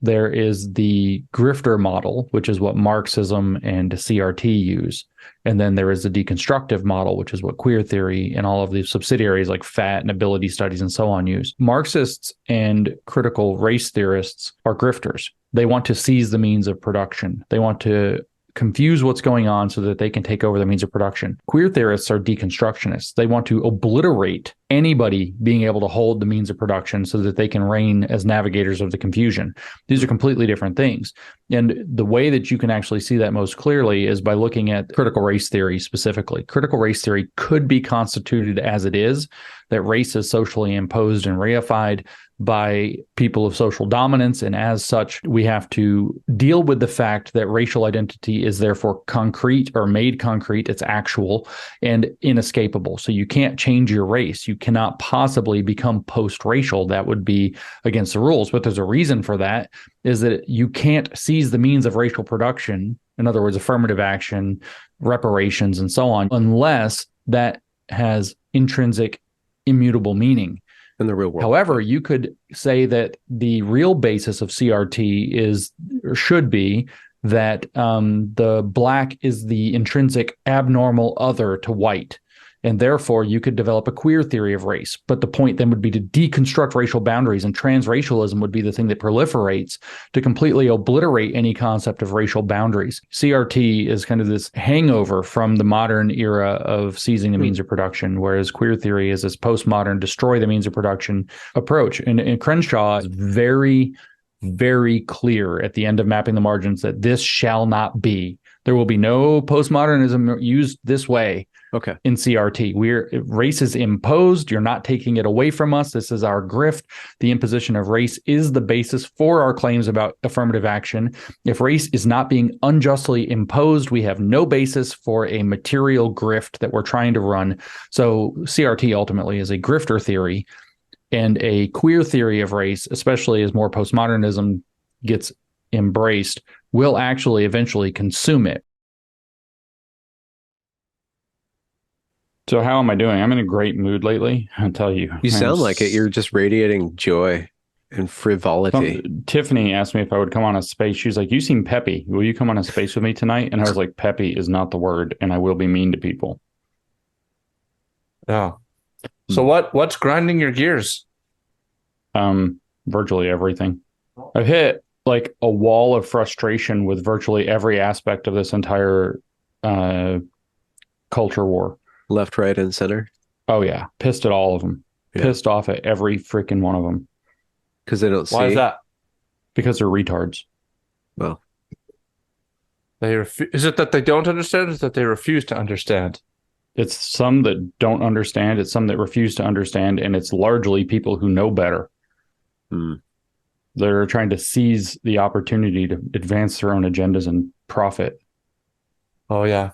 there is the grifter model, which is what Marxism and CRT use. And then there is the deconstructive model, which is what queer theory and all of the subsidiaries like FAT and ability studies and so on use. Marxists and critical race theorists are grifters. They want to seize the means of production. They want to confuse what's going on so that they can take over the means of production. Queer theorists are deconstructionists. They want to obliterate anybody being able to hold the means of production so that they can reign as navigators of the confusion. These are completely different things. And the way that you can actually see that most clearly is by looking at critical race theory specifically. Critical race theory could be constituted as it is, that race is socially imposed and reified by people of social dominance, and as such, we have to deal with the fact that racial identity is therefore concrete or made concrete, it's actual and inescapable. So you can't change your race. You cannot possibly become post-racial. That would be against the rules. But there's a reason for that, is that you can't seize the means of racial production, in other words, affirmative action, reparations, and so on, unless that has intrinsic immutable meaning. In the real world. However, you could say that the real basis of CRT is, or should be, that the black is the intrinsic abnormal other to white. And therefore, you could develop a queer theory of race. But the point then would be to deconstruct racial boundaries, and transracialism would be the thing that proliferates to completely obliterate any concept of racial boundaries. CRT is kind of this hangover from the modern era of seizing the means of production, whereas queer theory is this postmodern destroy the means of production approach. And Crenshaw is very, very clear at the end of Mapping the Margins that this shall not be. There will be no postmodernism used this way. Okay. In CRT, race is imposed. You're not taking it away from us. This is our grift. The imposition of race is the basis for our claims about affirmative action. If race is not being unjustly imposed, we have no basis for a material grift that we're trying to run. So CRT ultimately is a grifter theory, and a queer theory of race, especially as more postmodernism gets embraced, will actually eventually consume it. So how am I doing? I'm in a great mood lately, I'll tell you. You sound like it. You're just radiating joy and frivolity. Tiffany asked me if I would come on a space. She's like, you seem peppy. Will you come on a space with me tonight? And I was like, peppy is not the word, and I will be mean to people. Yeah. So what's grinding your gears? Virtually everything. I've hit like a wall of frustration with virtually every aspect of this entire culture war. Left, right, and center. Oh, yeah. Pissed at all of them. Yeah. Pissed off at every freaking one of them. Because they don't see. Why is that? Because they're retards. Well. Is it that they don't understand, or is it that they refuse to understand? It's some that don't understand. It's some that refuse to understand. And it's largely people who know better. They're trying to seize the opportunity to advance their own agendas and profit. Oh, yeah.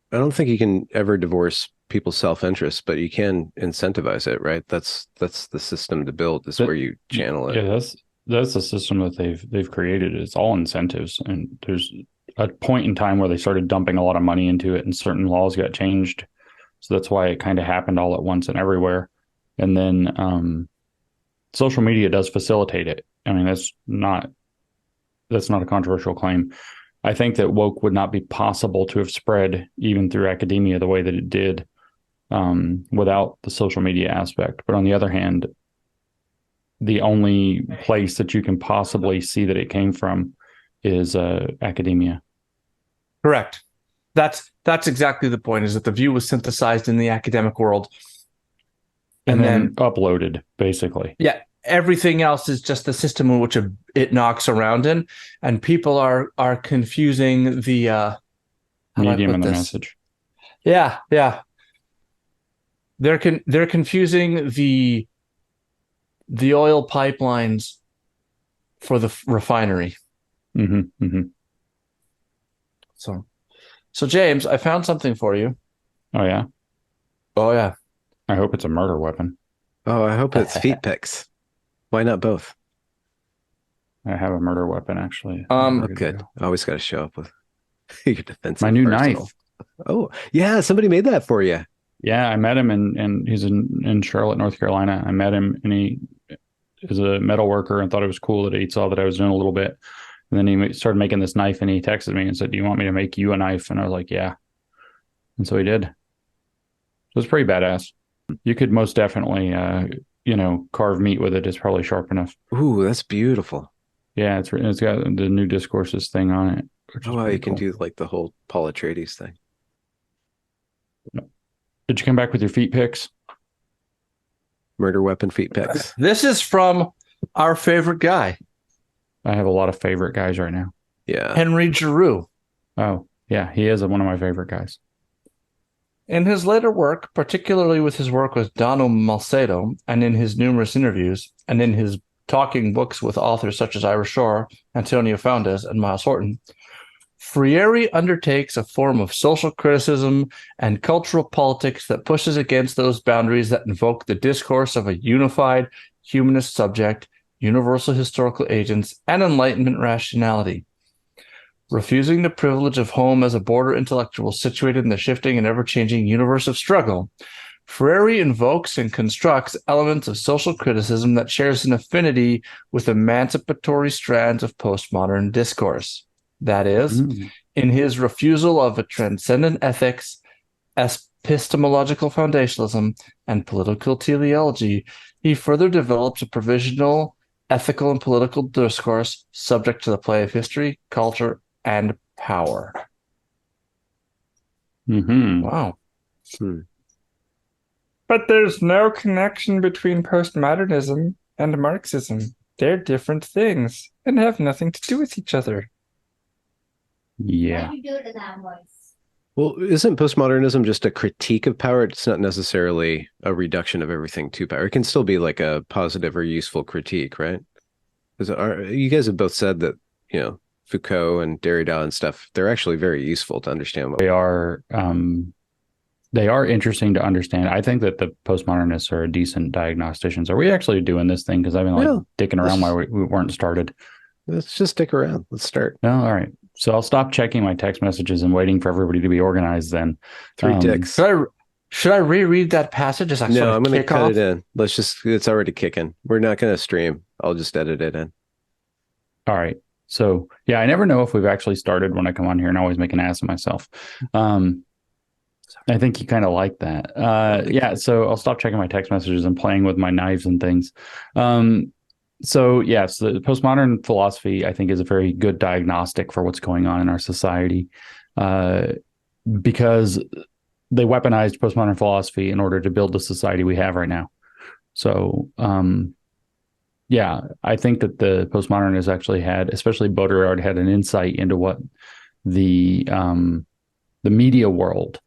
I don't think you can ever divorce people's self-interest, but you can incentivize it, right? That's the system to build, is where you channel it. Yeah, that's the system that they've created. It's all incentives, and there's a point in time where they started dumping a lot of money into it, and certain laws got changed. So that's why it kind of happened all at once and everywhere. And then social media does facilitate it. I mean, that's not a controversial claim. I think that woke would not be possible to have spread even through academia the way that it did without the social media aspect. But on the other hand, the only place that you can possibly see that it came from is academia. Correct. That's exactly the point, is that the view was synthesized in the academic world. And then uploaded, basically. Yeah. Everything else is just the system in which it knocks around in, and people are confusing the medium and the message. Yeah, yeah. They're confusing the oil pipelines for the refinery. Mm-hmm, mm-hmm. So James, I found something for you. Oh yeah. Oh yeah. I hope it's a murder weapon. Oh, I hope it's feet picks. Why not both? I have a murder weapon, actually. Good. I always got to show up with your defensive. My new arsenal. knife. Oh, yeah. Somebody made that for you. Yeah, I met him and he's in Charlotte, North Carolina. I met him, and is a metal worker and thought it was cool that he saw that I was doing a little bit. And then he started making this knife, and he texted me and said, "Do you want me to make you a knife?" And I was like, "Yeah." And so he did. It was pretty badass. You could most definitely, carve meat with it. It's probably sharp enough. Ooh, that's beautiful. Yeah, it's got the new discourses thing on it. Oh, wow, you can do like the whole Paul Atreides thing. Did you come back with your feet pics? Murder weapon feet pics. This is from our favorite guy, I have a lot of favorite guys right now. Yeah. Henry Giroux. Oh, yeah, he is one of my favorite guys. In his later work, particularly with his work with Dono Malcedo, and in his numerous interviews, and in his talking books with authors such as Ira Shore, Antonio Foundes, and Miles Horton, Freire undertakes a form of social criticism and cultural politics that pushes against those boundaries that invoke the discourse of a unified humanist subject, universal historical agents, and Enlightenment rationality. Refusing the privilege of home as a border intellectual situated in the shifting and ever-changing universe of struggle, Freire invokes and constructs elements of social criticism that shares an affinity with emancipatory strands of postmodern discourse. That is, in his refusal of a transcendent ethics, epistemological foundationalism, and political teleology, he further develops a provisional ethical and political discourse subject to the play of history, culture, and power. Wow. But there's no connection between postmodernism and Marxism. They're different things and have nothing to do with each other. Yeah. Well, isn't postmodernism just a critique of power? It's not necessarily a reduction of everything to power. It can still be like a positive or useful critique, right? Because you guys have both said that, Foucault and Derrida and stuff, they're actually very useful to understand. They are interesting to understand. I think that the postmodernists are decent diagnosticians. Are we actually doing this thing? Because I've been dicking around while we weren't started. Let's just stick around. Let's start. Oh, all right. So I'll stop checking my text messages and waiting for everybody to be organized then. 3 ticks. Should I reread that passage? No, I'm going to cut it in. It's already kicking. We're not going to stream. I'll just edit it in. All right. So, yeah, I never know if we've actually started when I come on here and always make an ass of myself. I think you kind of like that. Yeah, so I'll stop checking my text messages and playing with my knives and things. So, yes, the postmodern philosophy, I think, is a very good diagnostic for what's going on in our society because they weaponized postmodern philosophy in order to build the society we have right now. So, yeah, I think that the postmodernists actually had, especially Baudrillard, had an insight into what the media world,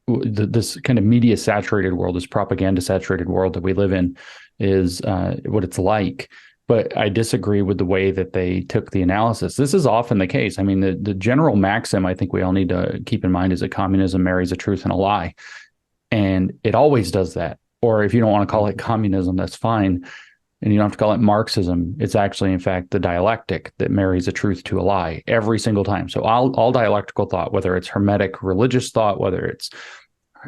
this kind of media saturated world, this propaganda saturated world that we live in, is what it's like. But I disagree with the way that they took the analysis. This is often the case. I mean, the general maxim I think we all need to keep in mind is that communism marries a truth and a lie, and it always does that. Or if you don't want to call it communism, that's fine. And you don't have to call it Marxism. It's actually, in fact, the dialectic that marries a truth to a lie every single time. So all dialectical thought, whether it's Hermetic religious thought, whether it's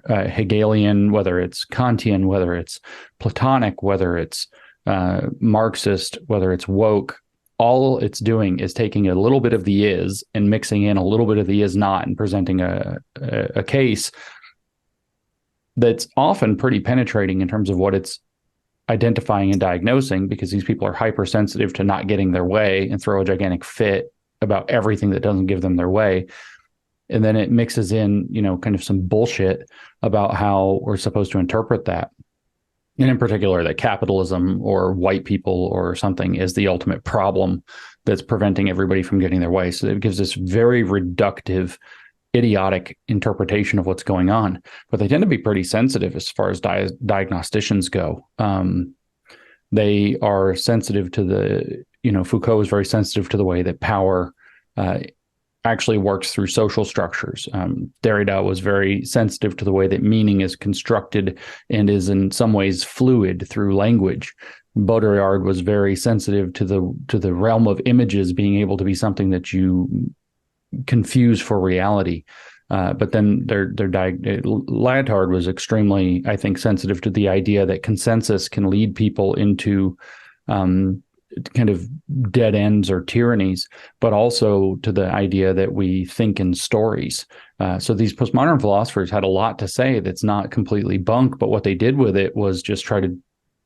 Hegelian, whether it's Kantian, whether it's Platonic, whether it's Marxist, whether it's woke, all it's doing is taking a little bit of the is and mixing in a little bit of the is not and presenting a case that's often pretty penetrating in terms of what it's identifying and diagnosing, because these people are hypersensitive to not getting their way and throw a gigantic fit about everything that doesn't give them their way. And then it mixes in, kind of some bullshit about how we're supposed to interpret that. And in particular, that capitalism or white people or something is the ultimate problem that's preventing everybody from getting their way. So it gives this very reductive, idiotic interpretation of what's going on. But they tend to be pretty sensitive as far as diagnosticians go. They are sensitive to Foucault is very sensitive to the way that power actually works through social structures. Derrida was very sensitive to the way that meaning is constructed and is in some ways fluid through language. Baudrillard was very sensitive to the realm of images being able to be something that you confuse for reality. But then Lyotard was extremely, I think, sensitive to the idea that consensus can lead people into kind of dead ends or tyrannies, but also to the idea that we think in stories. So these postmodern philosophers had a lot to say that's not completely bunk, but what they did with it was just try to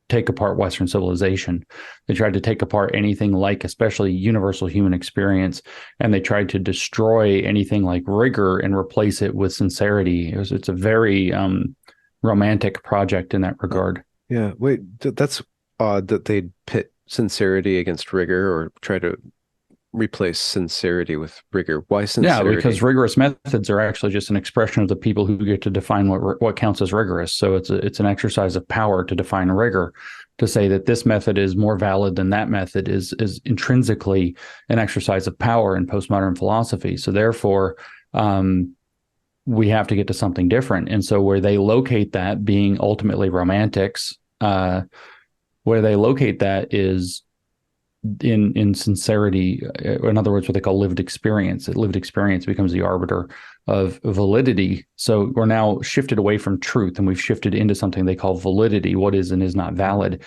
take apart Western civilization. They tried to take apart anything like, especially universal human experience, and they tried to destroy anything like rigor and replace it with sincerity. It's a very romantic project in that regard. Yeah, wait, that's odd that they'd pit sincerity against rigor or try to replace sincerity with rigor. Why sincerity? Yeah, because rigorous methods are actually just an expression of the people who get to define what counts as rigorous. So it's an exercise of power to define rigor. To say that this method is more valid than that method is intrinsically an exercise of power in postmodern philosophy. So therefore, we have to get to something different. And so where they locate that, being ultimately romantics, where they locate that is in sincerity. In other words, what they call lived experience. Lived experience becomes the arbiter of validity. So we're now shifted away from truth, and we've shifted into something they call validity, what is and is not valid.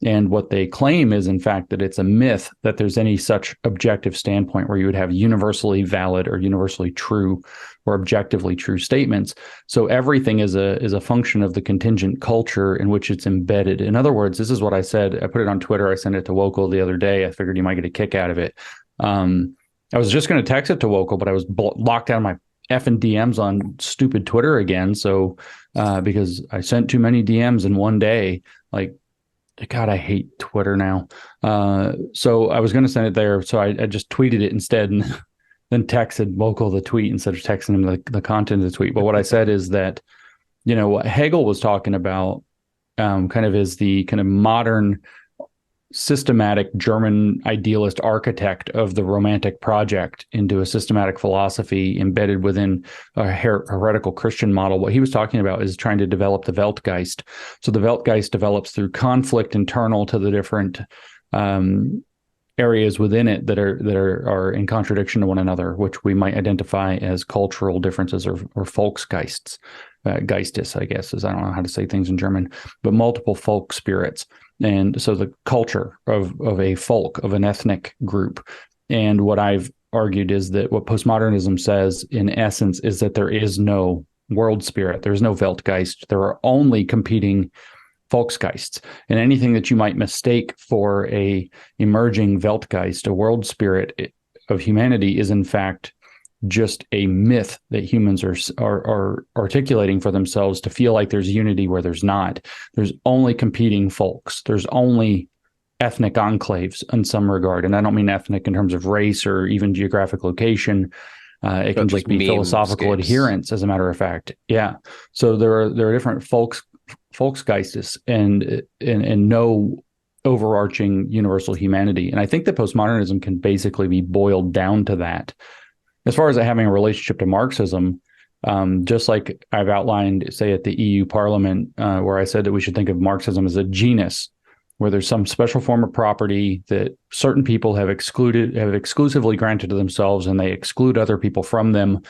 And what they claim is, in fact, that it's a myth that there's any such objective standpoint where you would have universally valid or universally true or objectively true statements. So everything is a function of the contingent culture in which it's embedded. In other words, this is what I said. I put it on Twitter. I sent it to Wokal the other day. I figured you might get a kick out of it. I was just going to text it to Wokal, but I was locked out of my effing DMs on stupid Twitter again. So because I sent too many DMs in one day, like, God, I hate Twitter now. So I was going to send it there. So I just tweeted it instead and then texted Wokal the tweet instead of texting him the content of the tweet. But what I said is that, what Hegel was talking about kind of is the kind of modern systematic German idealist architect of the Romantic project into a systematic philosophy embedded within a heretical Christian model. What he was talking about is trying to develop the Weltgeist. So the Weltgeist develops through conflict internal to the different areas within it that are in contradiction to one another, which we might identify as cultural differences or Volksgeists. Geistes, I guess, is I don't know how to say things in German, but multiple folk spirits. And so the culture of a folk, of an ethnic group. And what I've argued is that what postmodernism says, in essence, is that there is no world spirit. There's no Weltgeist. There are only competing Volksgeists. And anything that you might mistake for a emerging Weltgeist, a world spirit of humanity, is in fact just a myth that humans are articulating for themselves to feel like there's unity where there's not. There's only competing folks. There's only ethnic enclaves in some regard. And I don't mean ethnic in terms of race or even geographic location. It can just be philosophical adherence, as a matter of fact. Yeah. So there are different Volksgeistes and no overarching universal humanity. And I think that postmodernism can basically be boiled down to that. As far as it having a relationship to Marxism, just like I've outlined, say, at the EU Parliament, where I said that we should think of Marxism as a genus, where there's some special form of property that certain people have exclusively granted to themselves, and they exclude other people from them,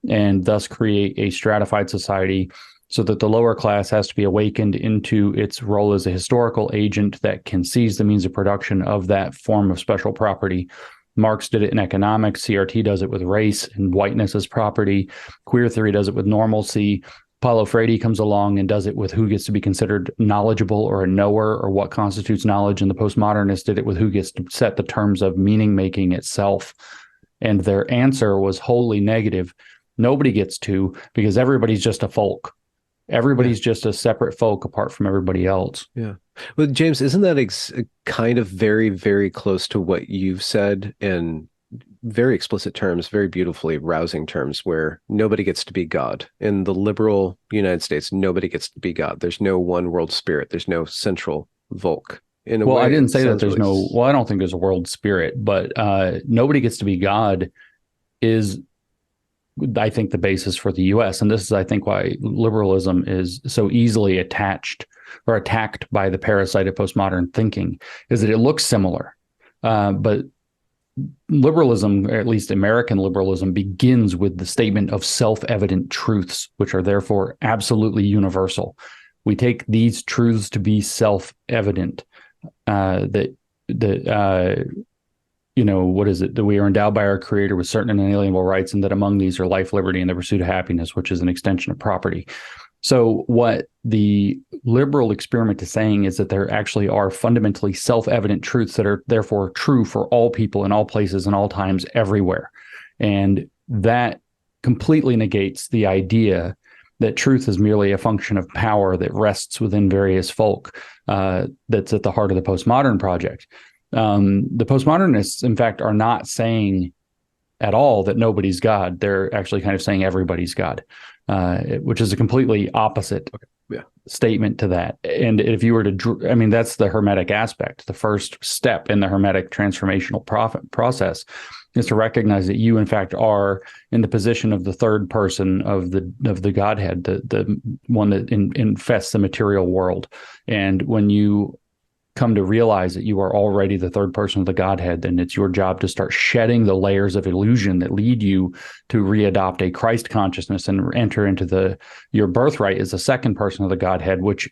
and thus create a stratified society, so that the lower class has to be awakened into its role as a historical agent that can seize the means of production of that form of special property. Marx did it in economics. CRT does it with race and whiteness as property. Queer theory does it with normalcy. Paulo Freire comes along and does it with who gets to be considered knowledgeable or a knower, or what constitutes knowledge. And the postmodernists did it with who gets to set the terms of meaning making itself. And their answer was wholly negative. Nobody gets to, because everybody's just a folk. Everybody's just a separate folk apart from everybody else. Yeah. Well, James, isn't that kind of very, very close to what you've said in very explicit terms, very beautifully rousing terms, where nobody gets to be God? In the liberal United States, nobody gets to be God. There's no one world spirit. There's no central Volk. Well, I didn't say that there's I don't think there's a world spirit, but nobody gets to be God is, I think, the basis for the U.S. And this is, I think, why liberalism is so easily attached or attacked by the parasite of postmodern thinking, is that it looks similar. But liberalism, or at least American liberalism, begins with the statement of self-evident truths, which are therefore absolutely universal. We take these truths to be self-evident, that what is it? That we are endowed by our Creator with certain inalienable rights, and that among these are life, liberty, and the pursuit of happiness, which is an extension of property. So what the liberal experiment is saying is that there actually are fundamentally self-evident truths that are therefore true for all people in all places and all times everywhere. And that completely negates the idea that truth is merely a function of power that rests within various folk, that's at the heart of the postmodern project. The postmodernists, in fact, are not saying at all that nobody's God. They're actually kind of saying everybody's God, which is a completely opposite statement to that. And if you were to, that's the Hermetic aspect. The first step in the Hermetic transformational process is to recognize that you, in fact, are in the position of the third person of the Godhead, the one that infests the material world. And when you come to realize that you are already the third person of the Godhead, then it's your job to start shedding the layers of illusion that lead you to readopt a Christ consciousness and enter into your birthright as the second person of the Godhead, which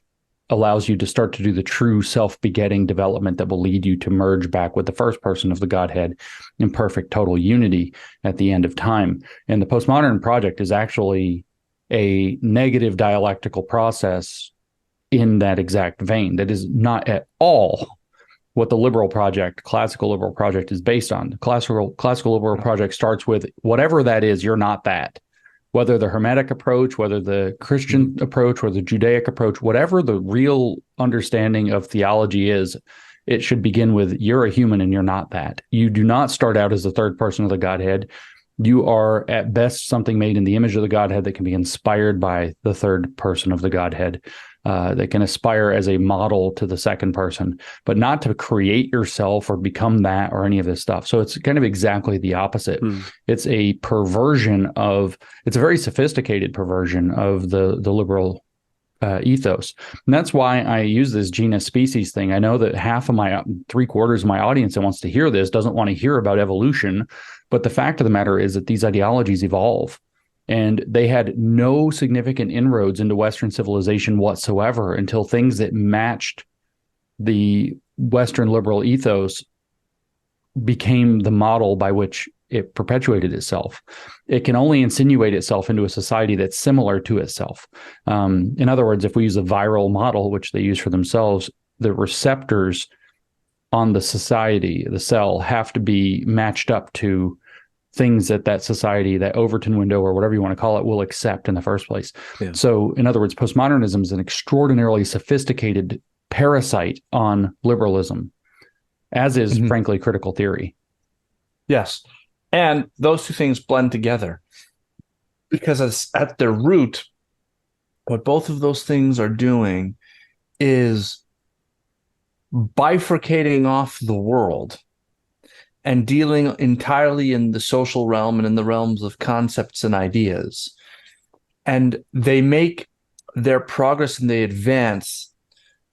allows you to start to do the true self-begetting development that will lead you to merge back with the first person of the Godhead in perfect total unity at the end of time. And the postmodern project is actually a negative dialectical process in that exact vein. That is not at all what the liberal project, classical liberal project, is based on. The classical liberal project starts with whatever that is, you're not that. Whether the Hermetic approach, whether the Christian approach, or the Judaic approach, whatever the real understanding of theology is, it should begin with you're a human and you're not that. You do not start out as the third person of the Godhead. You are at best something made in the image of the Godhead that can be inspired by the third person of the Godhead, that can aspire as a model to the second person, but not to create yourself or become that or any of this stuff. So it's kind of exactly the opposite. It's a perversion it's a very sophisticated perversion of the liberal ethos. And that's why I use this genus species thing. I know that half of three-quarters of my audience that wants to hear this doesn't want to hear about evolution, but the fact of the matter is that these ideologies evolve. And they had no significant inroads into Western civilization whatsoever until things that matched the Western liberal ethos became the model by which it perpetuated itself. It can only insinuate itself into a society that's similar to itself. In other words, if we use a viral model, which they use for themselves, the receptors on the society, the cell, have to be matched up to things that society, that Overton window or whatever you want to call it, will accept in the first place. Yeah. So in other words, postmodernism is an extraordinarily sophisticated parasite on liberalism, as is, frankly, critical theory. Yes. And those two things blend together because at their root, what both of those things are doing is bifurcating off the world and dealing entirely in the social realm and in the realms of concepts and ideas. And they make their progress and they advance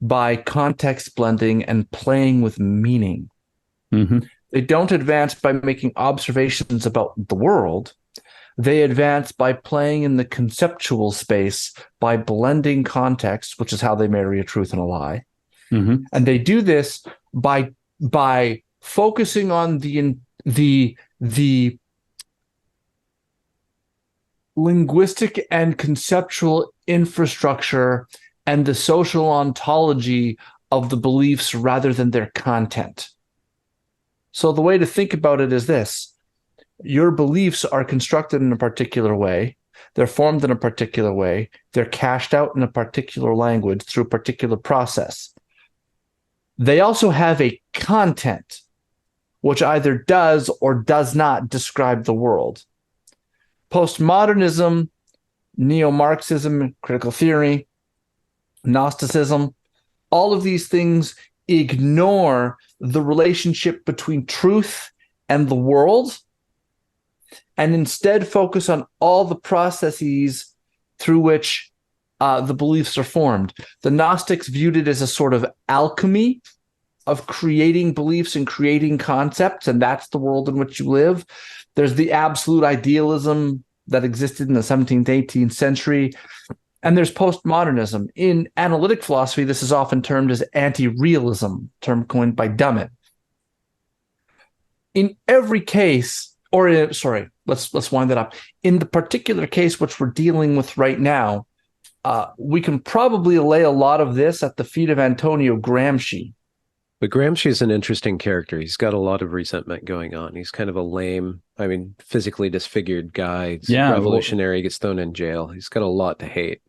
by context blending and playing with meaning. They don't advance by making observations about the world. They advance by playing in the conceptual space, by blending context, which is how they marry a truth and a lie. And they do this by focusing on the linguistic and conceptual infrastructure and the social ontology of the beliefs rather than their content. So the way to think about it is this: your beliefs are constructed in a particular way, they're formed in a particular way, they're cashed out in a particular language through a particular process. They also have a content which either does or does not describe the world. Postmodernism, neo-Marxism, critical theory, Gnosticism, all of these things ignore the relationship between truth and the world and instead focus on all the processes through which the beliefs are formed. The Gnostics viewed it as a sort of alchemy of creating beliefs and creating concepts, and that's the world in which you live. There's the absolute idealism that existed in the 17th, 18th century. And there's postmodernism. In analytic philosophy, this is often termed as anti-realism, term coined by Dummett. In every case, let's wind that up. In the particular case which we're dealing with right now, we can probably lay a lot of this at the feet of Antonio Gramsci. But Gramsci is an interesting character. He's got a lot of resentment going on. He's kind of a lame, physically disfigured guy. He's revolutionary, gets thrown in jail. He's got a lot to hate.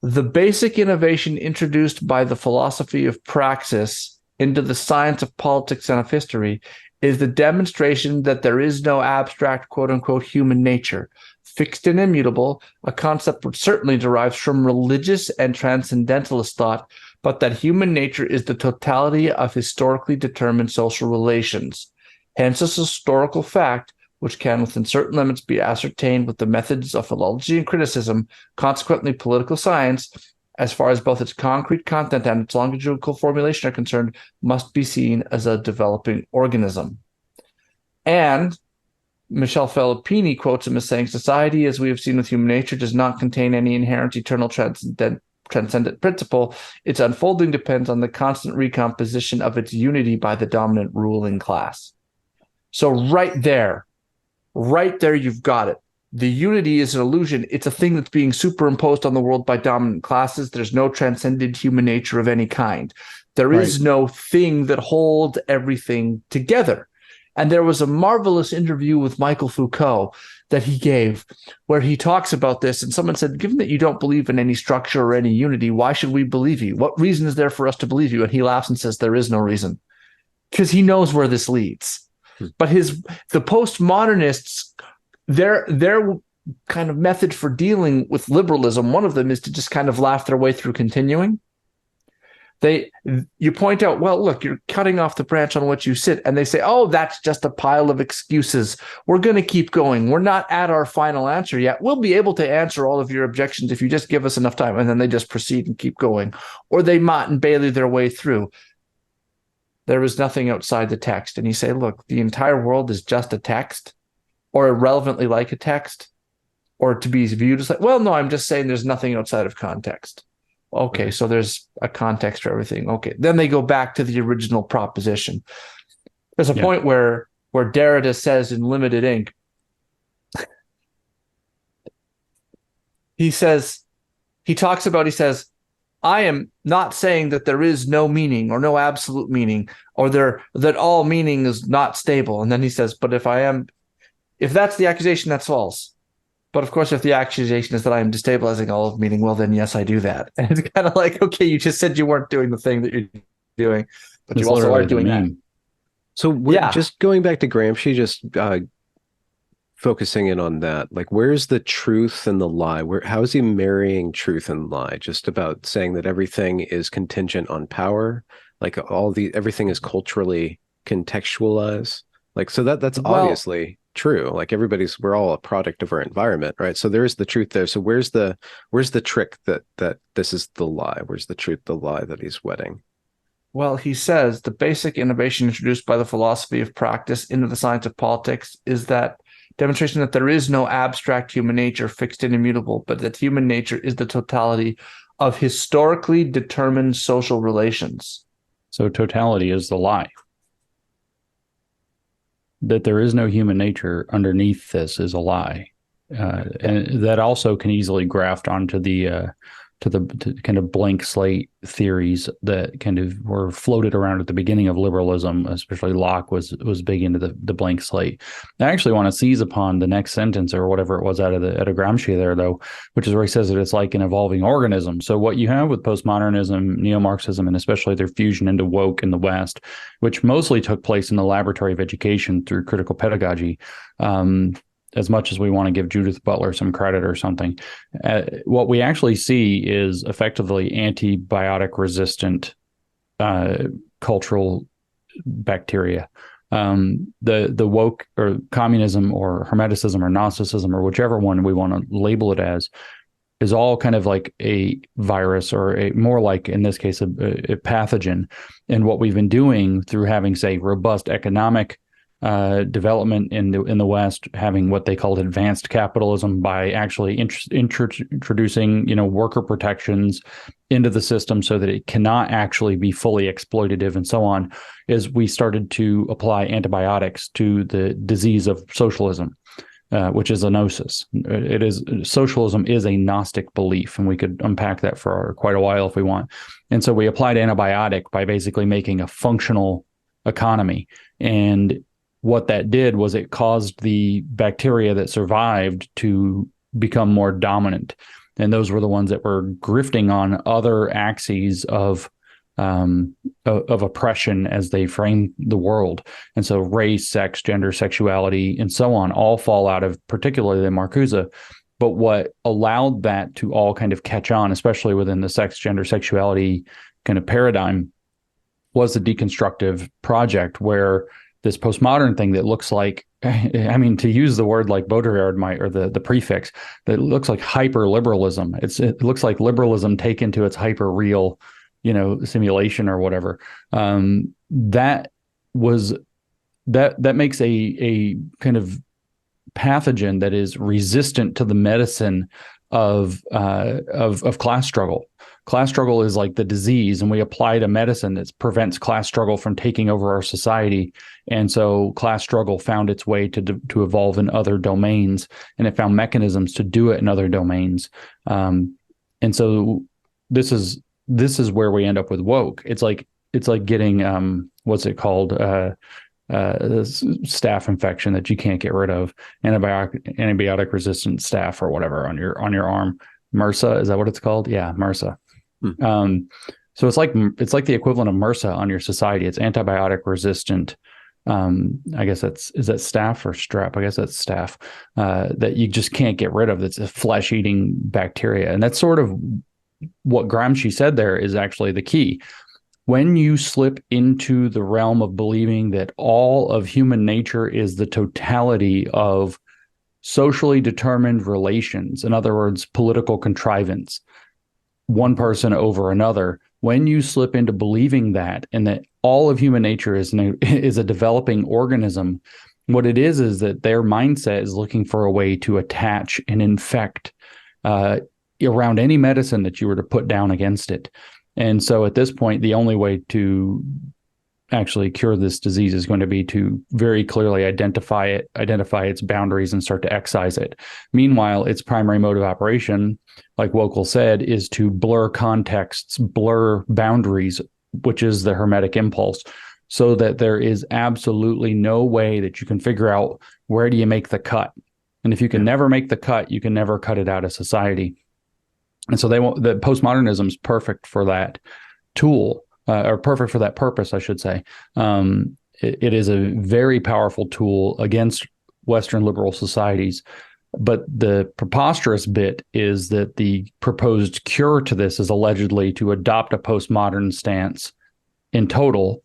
The basic innovation introduced by the philosophy of praxis into the science of politics and of history is the demonstration that there is no abstract, quote-unquote, human nature, fixed and immutable, a concept which certainly derives from religious and transcendentalist thought, but that human nature is the totality of historically determined social relations. Hence, this historical fact, which can within certain limits be ascertained with the methods of philology and criticism, consequently political science, as far as both its concrete content and its longitudinal formulation are concerned, must be seen as a developing organism. And Michel Filippini quotes him as saying, society, as we have seen with human nature, does not contain any inherent eternal transcendent principle. Its unfolding depends on the constant recomposition of its unity by the dominant ruling class. So right there, you've got it. The unity is an illusion. It's a thing that's being superimposed on the world by dominant classes. There's no transcendent human nature of any kind. There is no thing that holds everything together. And there was a marvelous interview with Michael Foucault that he gave where he talks about this. And someone said, given that you don't believe in any structure or any unity, why should we believe you? What reason is there for us to believe you? And he laughs and says, there is no reason, because he knows where this leads. But the postmodernists, their kind of method for dealing with liberalism, one of them is to just kind of laugh their way through continuing. You point out, well, look, you're cutting off the branch on which you sit, and they say, oh, that's just a pile of excuses. We're going to keep going. We're not at our final answer yet. We'll be able to answer all of your objections if you just give us enough time. And then they just proceed and keep going. Or they Mott and Bailey their way through. There is nothing outside the text. And you say, look, the entire world is just a text, or irrelevantly like a text, or to be viewed as like, well, no, I'm just saying there's nothing outside of context. Okay, so there's a context for everything. Okay, then they go back to the original proposition. There's a point where Derrida says in Limited Ink, he says, I am not saying that there is no meaning or no absolute meaning, or that all meaning is not stable. And then he says, but if that's the accusation, that's false. But of course, if the accusation is that I am destabilizing all of meaning, well, then yes, I do that. And it's kind of like, okay, you just said you weren't doing the thing that you're doing, but you also are doing that. So just going back to Gramsci, just focusing in on that, like, where's the truth and the lie? How is he marrying truth and lie? Just about saying that everything is contingent on power, like everything is culturally contextualized. Like, so that's obviously true. Like, we're all a product of our environment, right? So there is the truth there. So where's the trick that this is the lie? Where's the truth, the lie that he's wedding? Well, he says the basic innovation introduced by the philosophy of practice into the science of politics is that demonstration that there is no abstract human nature, fixed and immutable, but that human nature is the totality of historically determined social relations. So totality is the lie. That there is no human nature underneath this is a lie. And that also can easily graft onto the kind of blank slate theories that kind of were floated around at the beginning of liberalism. Especially Locke was big into the blank slate. I actually want to seize upon the next sentence or whatever it was out of Gramsci there, though, which is where he says that it's like an evolving organism. So what you have with postmodernism, neo-Marxism, and especially their fusion into woke in the West, which mostly took place in the laboratory of education through critical pedagogy, as much as we want to give Judith Butler some credit or something, what we actually see is effectively antibiotic resistant cultural bacteria. The woke or communism or hermeticism or Gnosticism or whichever one we want to label it as is all kind of like a virus, or a more like, in this case, a pathogen. And what we've been doing through having, say, robust economic development in the West, having what they called advanced capitalism by actually introducing, worker protections into the system so that it cannot actually be fully exploitative and so on, is we started to apply antibiotics to the disease of socialism. Which is a gnosis. Socialism is a Gnostic belief, and we could unpack that for quite a while if we want. And so we applied antibiotic by basically making a functional economy. And what that did was it caused the bacteria that survived to become more dominant. And those were the ones that were grifting on other axes of oppression as they frame the world. And so race, sex, gender, sexuality, and so on all fall out of particularly the Marcuse. But what allowed that to all kind of catch on, especially within the sex, gender, sexuality kind of paradigm, was the deconstructive project, where this postmodern thing that looks like, to use the word like Baudrillard might, or the prefix, that looks like hyper liberalism. It looks like liberalism taken to its hyper real simulation or whatever. That makes a kind of pathogen that is resistant to the medicine of class struggle. Class struggle is like the disease, and we applied a medicine that prevents class struggle from taking over our society. And so class struggle found its way to evolve in other domains, and it found mechanisms to do it in other domains. And so this is where we end up with woke. It's like getting what's it called? Staph infection that you can't get rid of, antibiotic resistant staph or whatever on your arm. MRSA, is that what it's called? Yeah, MRSA. So it's like the equivalent of MRSA on your society. It's antibiotic resistant. I guess is that staph or strep? I guess that's staph that you just can't get rid of. It's a flesh eating bacteria, and that's sort of what Gramsci said there is actually the key. When you slip into the realm of believing that all of human nature is the totality of socially determined relations, in other words, political contrivance, one person over another, when you slip into believing that, and that all of human nature is a developing organism, what it is that their mindset is looking for a way to attach and infect around any medicine that you were to put down against it. And so at this point, the only way to actually cure this disease is going to be to very clearly identify its boundaries, and start to excise it. Meanwhile, its primary mode of operation, like Wokal said, is to blur contexts, blur boundaries, which is the hermetic impulse, so that there is absolutely no way that you can figure out where do you make the cut. And if you can never make the cut, you can never cut it out of society. And so the postmodernism is perfect for that tool, or perfect for that purpose, I should say. It is a very powerful tool against Western liberal societies. But the preposterous bit is that the proposed cure to this is allegedly to adopt a postmodern stance in total,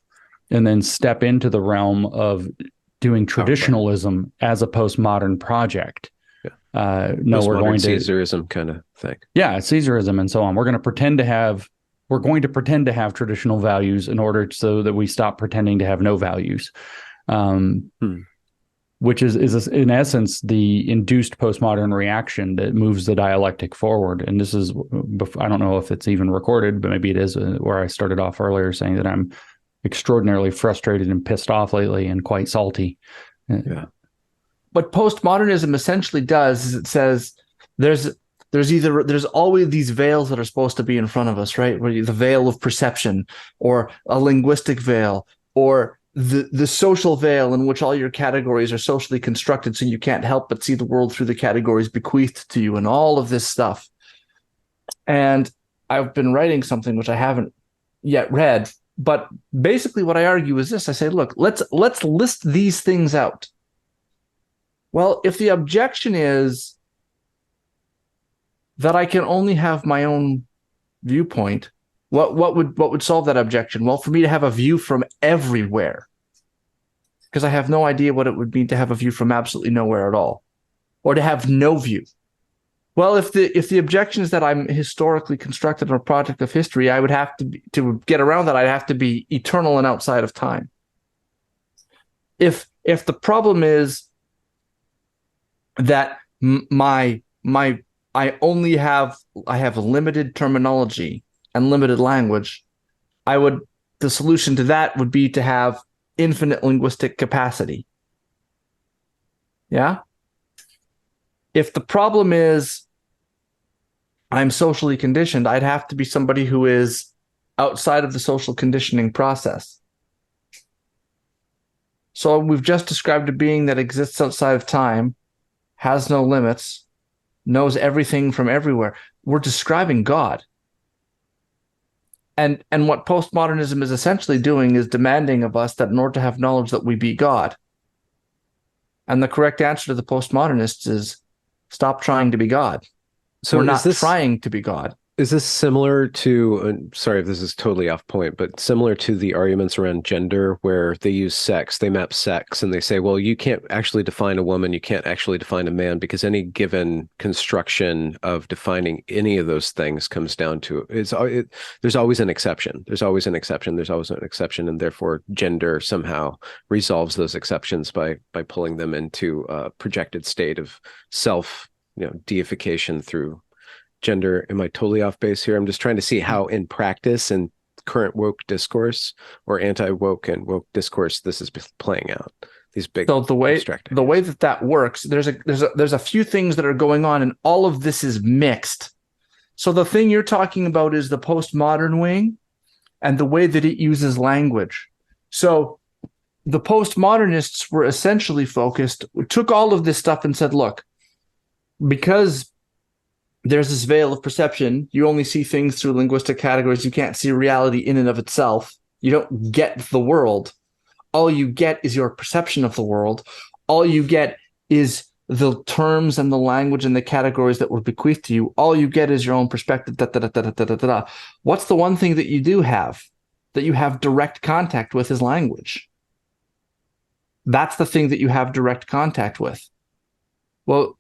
and then step into the realm of doing traditionalism as a postmodern project. We're going to Caesarism kind of thing. Yeah, Caesarism and so on. We're going to pretend to have traditional values in order so that we stop pretending to have no values, which is in essence the induced postmodern reaction that moves the dialectic forward. And this is, I don't know if it's even recorded, but maybe it is, where I started off earlier saying that I'm extraordinarily frustrated and pissed off lately and quite salty. Yeah. What postmodernism essentially does is it says there's always these veils that are supposed to be in front of us, right? Where the veil of perception, or a linguistic veil, or the social veil in which all your categories are socially constructed, so you can't help but see the world through the categories bequeathed to you, and all of this stuff. And I've been writing something which I haven't yet read, but basically what I argue is this. I say, look, let's list these things out. Well, if the objection is that I can only have my own viewpoint, what would solve that objection? Well, for me to have a view from everywhere, because I have no idea what it would mean to have a view from absolutely nowhere at all, or to have no view. Well, if the objection is that I'm historically constructed or a product of history, I would have to get around that. I'd have to be eternal and outside of time. If the problem is that I have limited terminology and limited language, the solution to that would be to have infinite linguistic capacity. Yeah? If the problem is I'm socially conditioned, I'd have to be somebody who is outside of the social conditioning process. So we've just described a being that exists outside of time, has no limits, knows everything from everywhere. We're describing God. And what postmodernism is essentially doing is demanding of us that in order to have knowledge that we be God. And the correct answer to the postmodernists is stop trying to be God. So we're not trying to be God. Is this similar to, sorry if this is totally off point, but similar to the arguments around gender where they use sex, they map sex and they say, well, you can't actually define a woman, you can't actually define a man because any given construction of defining any of those things comes down to, there's always an exception. There's always an exception. There's always an exception. And therefore gender somehow resolves those exceptions by pulling them into a projected state of self, deification through gender. Am I totally off base here? I'm just trying to see how in practice and current woke discourse or anti-woke and woke discourse this is playing out. These big the way that works, there's a few things that are going on, and all of this is mixed. So the thing you're talking about is the postmodern wing and the way that it uses language. So the postmodernists were essentially took all of this stuff and said, look, because there's this veil of perception. You only see things through linguistic categories. You can't see reality in and of itself. You don't get the world. All you get is your perception of the world. All you get is the terms and the language and the categories that were bequeathed to you. All you get is your own perspective. What's the one thing that you do have, that you have direct contact with, is language. That's the thing that you have direct contact with. Well,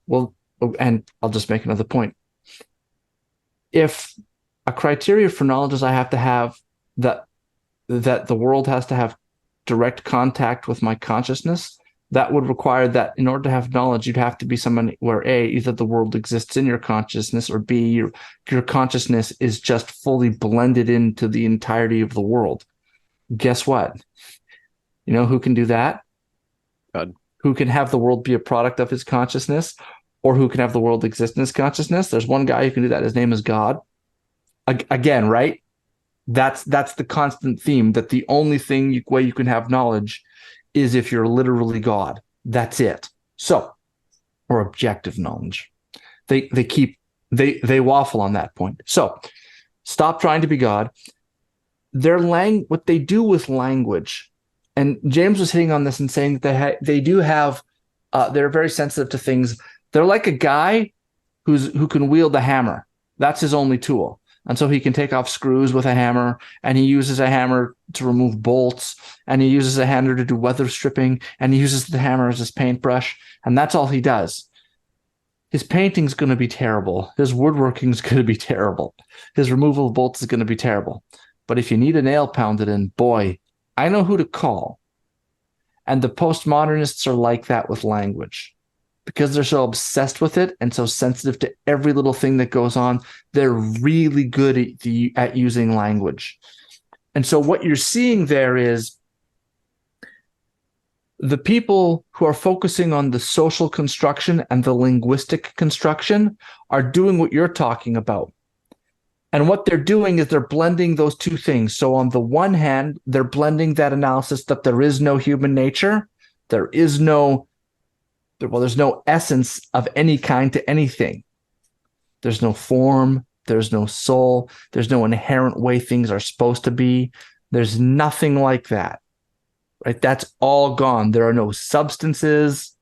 and I'll just make another point. If a criteria for knowledge is I have to have that the world has to have direct contact with my consciousness, that would require that in order to have knowledge, you'd have to be someone where A, either the world exists in your consciousness, or B, your consciousness is just fully blended into the entirety of the world. Guess what? You know who can do that? God. Who can have the world be a product of his consciousness? Or who can have the world exist in his consciousness? There's one guy who can do that. His name is God. Again, right? That's the constant theme, that the only way you can have knowledge is if you're literally God. That's it. So, or objective knowledge. They waffle on that point. So, stop trying to be God. What they do with language, and James was hitting on this and saying that they do have, they're very sensitive to things. They're like a guy who can wield a hammer. That's his only tool. And so he can take off screws with a hammer, and he uses a hammer to remove bolts, and he uses a hammer to do weather stripping, and he uses the hammer as his paintbrush, and that's all he does. His painting's going to be terrible. His woodworking's going to be terrible. His removal of bolts is going to be terrible. But if you need a nail pounded in, boy, I know who to call. And the postmodernists are like that with language. Because they're so obsessed with it and so sensitive to every little thing that goes on, they're really good at using language. And so what you're seeing there is the people who are focusing on the social construction and the linguistic construction are doing what you're talking about. And what they're doing is they're blending those two things. So on the one hand, they're blending that analysis that there is no human nature, there's no essence of any kind to anything. There's no form, there's no soul, there's no inherent way things are supposed to be. There's nothing like that, right? That's all gone. There are no substances.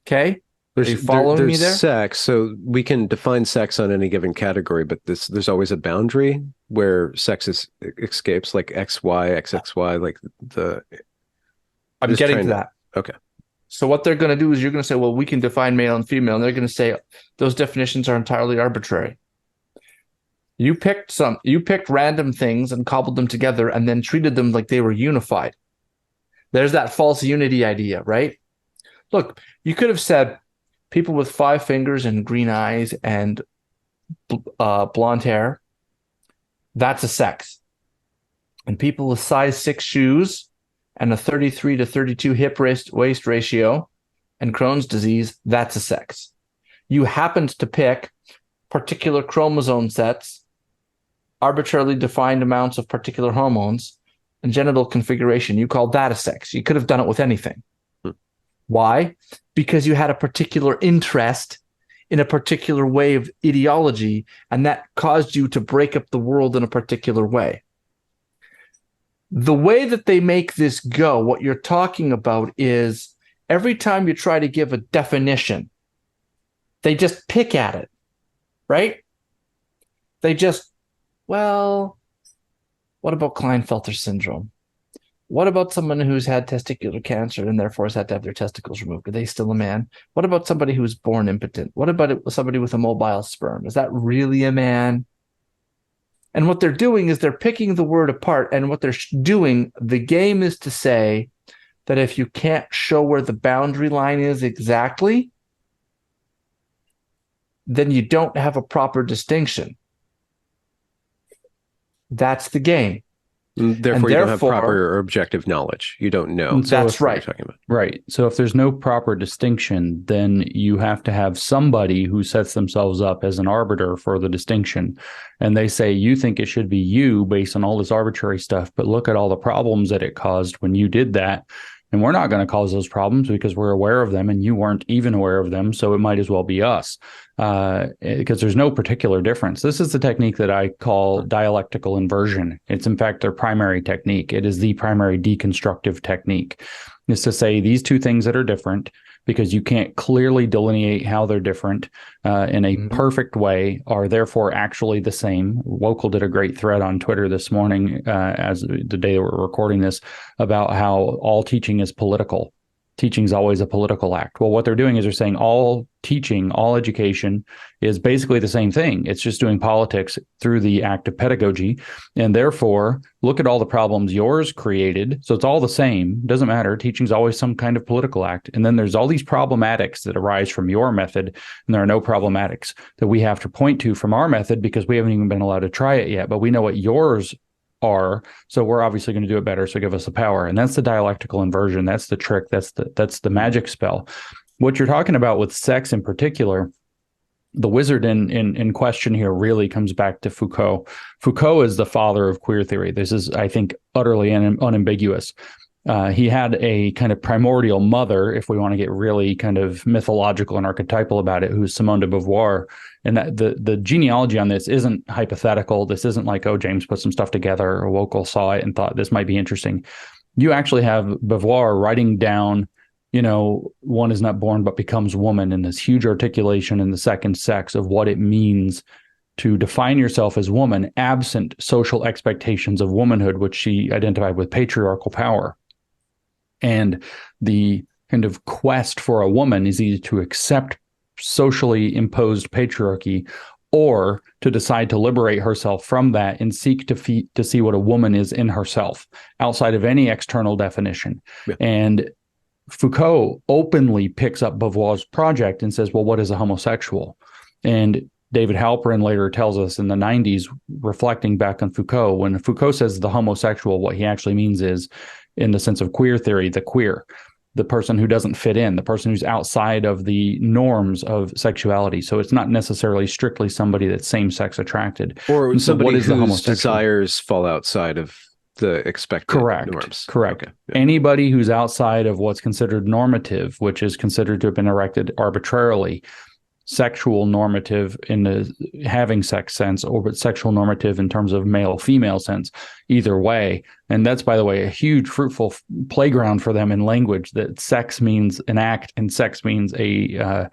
Okay? Are you following me there? Sex, so we can define sex on any given category, but there's always a boundary where sex escapes, like XY, XXY, like the... I'm getting to that. Okay. So what they're going to do is you're going to say, well, we can define male and female. And they're going to say those definitions are entirely arbitrary. You picked random things and cobbled them together and then treated them like they were unified. There's that false unity idea, right? Look, you could have said people with 5 fingers and green eyes and blonde hair, that's a sex. And people with size 6 shoes and a 33 to 32 hip waist ratio and Crohn's disease, that's a sex. You happened to pick particular chromosome sets, arbitrarily defined amounts of particular hormones, and genital configuration. You called that a sex. You could have done it with anything. Why? Because you had a particular interest in a particular way of ideology, and that caused you to break up the world in a particular way. The way that they make this go, what you're talking about is every time you try to give a definition, they just pick at it, right? They just, well, what about Klinefelter syndrome? What about someone who's had testicular cancer and therefore has had to have their testicles removed? Are they still a man? What about somebody who's born impotent? What about somebody with a mobile sperm? Is that really a man? And what they're doing is they're picking the word apart. And what they're doing, the game is to say that if you can't show where the boundary line is exactly, then you don't have a proper distinction. That's the game. Therefore, you don't have proper or objective knowledge. You don't know. That's right. Talking about. Right. So if there's no proper distinction, then you have to have somebody who sets themselves up as an arbiter for the distinction. And they say, you think it should be you based on all this arbitrary stuff, but look at all the problems that it caused when you did that. And we're not going to cause those problems because we're aware of them and you weren't even aware of them. So it might as well be us because there's no particular difference. This is the technique that I call dialectical inversion. It's in fact their primary technique. It is the primary deconstructive technique. Is to say these two things that are different because you can't clearly delineate how they're different in a perfect way are therefore actually the same. Wokal did a great thread on Twitter this morning as the day that we're recording this about how all teaching is political. Teaching is always a political act. Well, what they're doing is they're saying all teaching, all education is basically the same thing. It's just doing politics through the act of pedagogy. And therefore, look at all the problems yours created. So it's all the same. Doesn't matter. Teaching is always some kind of political act. And then there's all these problematics that arise from your method. And there are no problematics that we have to point to from our method because we haven't even been allowed to try it yet. But we know what yours are, so we're obviously going to do it better, so give us the power. And that's the dialectical inversion. That's the trick. That's the magic spell. What you're talking about with sex in particular, the wizard in question here really comes back to Foucault. Foucault is the father of queer theory. This is, I think, utterly unambiguous. He had a kind of primordial mother, if we want to get really kind of mythological and archetypal about it, who's Simone de Beauvoir. And that the genealogy on this isn't hypothetical. This isn't like, oh, James put some stuff together or Wokal saw it and thought this might be interesting. You actually have Beauvoir writing down, one is not born but becomes woman, in this huge articulation in the second sex of what it means to define yourself as woman absent social expectations of womanhood, which she identified with patriarchal power. And the kind of quest for a woman is either to accept socially imposed patriarchy or to decide to liberate herself from that and seek to see what a woman is in herself outside of any external definition. Yeah. And Foucault openly picks up Beauvoir's project and says, well, what is a homosexual? And David Halperin later tells us in the 90s, reflecting back on Foucault, when Foucault says the homosexual, what he actually means is, in the sense of queer theory, the queer, the person who doesn't fit in, the person who's outside of the norms of sexuality. So it's not necessarily strictly somebody that's same-sex attracted. Or somebody whose desires fall outside of the expected norms. Correct. Okay. Yeah. Anybody who's outside of what's considered normative, which is considered to have been erected arbitrarily, sexual normative in the having sex sense, or but sexual normative in terms of male-female sense, either way. And that's, by the way, a huge fruitful playground for them in language, that sex means an act and sex means a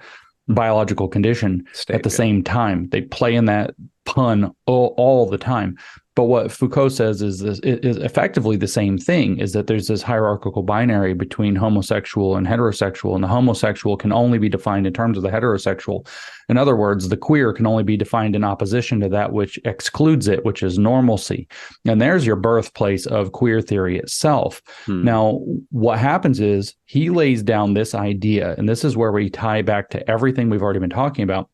biological condition at the same time. They play in that pun all the time. But what Foucault says is this is effectively the same thing, is that there's this hierarchical binary between homosexual and heterosexual, and the homosexual can only be defined in terms of the heterosexual. In other words, the queer can only be defined in opposition to that which excludes it, which is normalcy. And there's your birthplace of queer theory itself. Now, what happens is he lays down this idea, and this is where we tie back to everything we've already been talking about.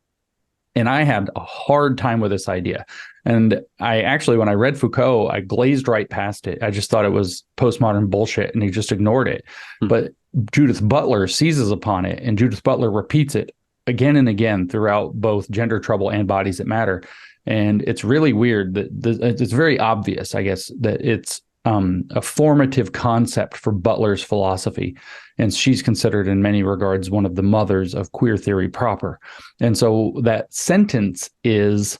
And I had a hard time with this idea. And I actually, when I read Foucault, I glazed right past it. I just thought it was postmodern bullshit, and he just ignored it. But Judith Butler seizes upon it, and Judith Butler repeats it again and again throughout both Gender Trouble and Bodies That Matter. And it's really weird that it's very obvious, I guess, that it's a formative concept for Butler's philosophy. And she's considered in many regards one of the mothers of queer theory proper. And so that sentence is,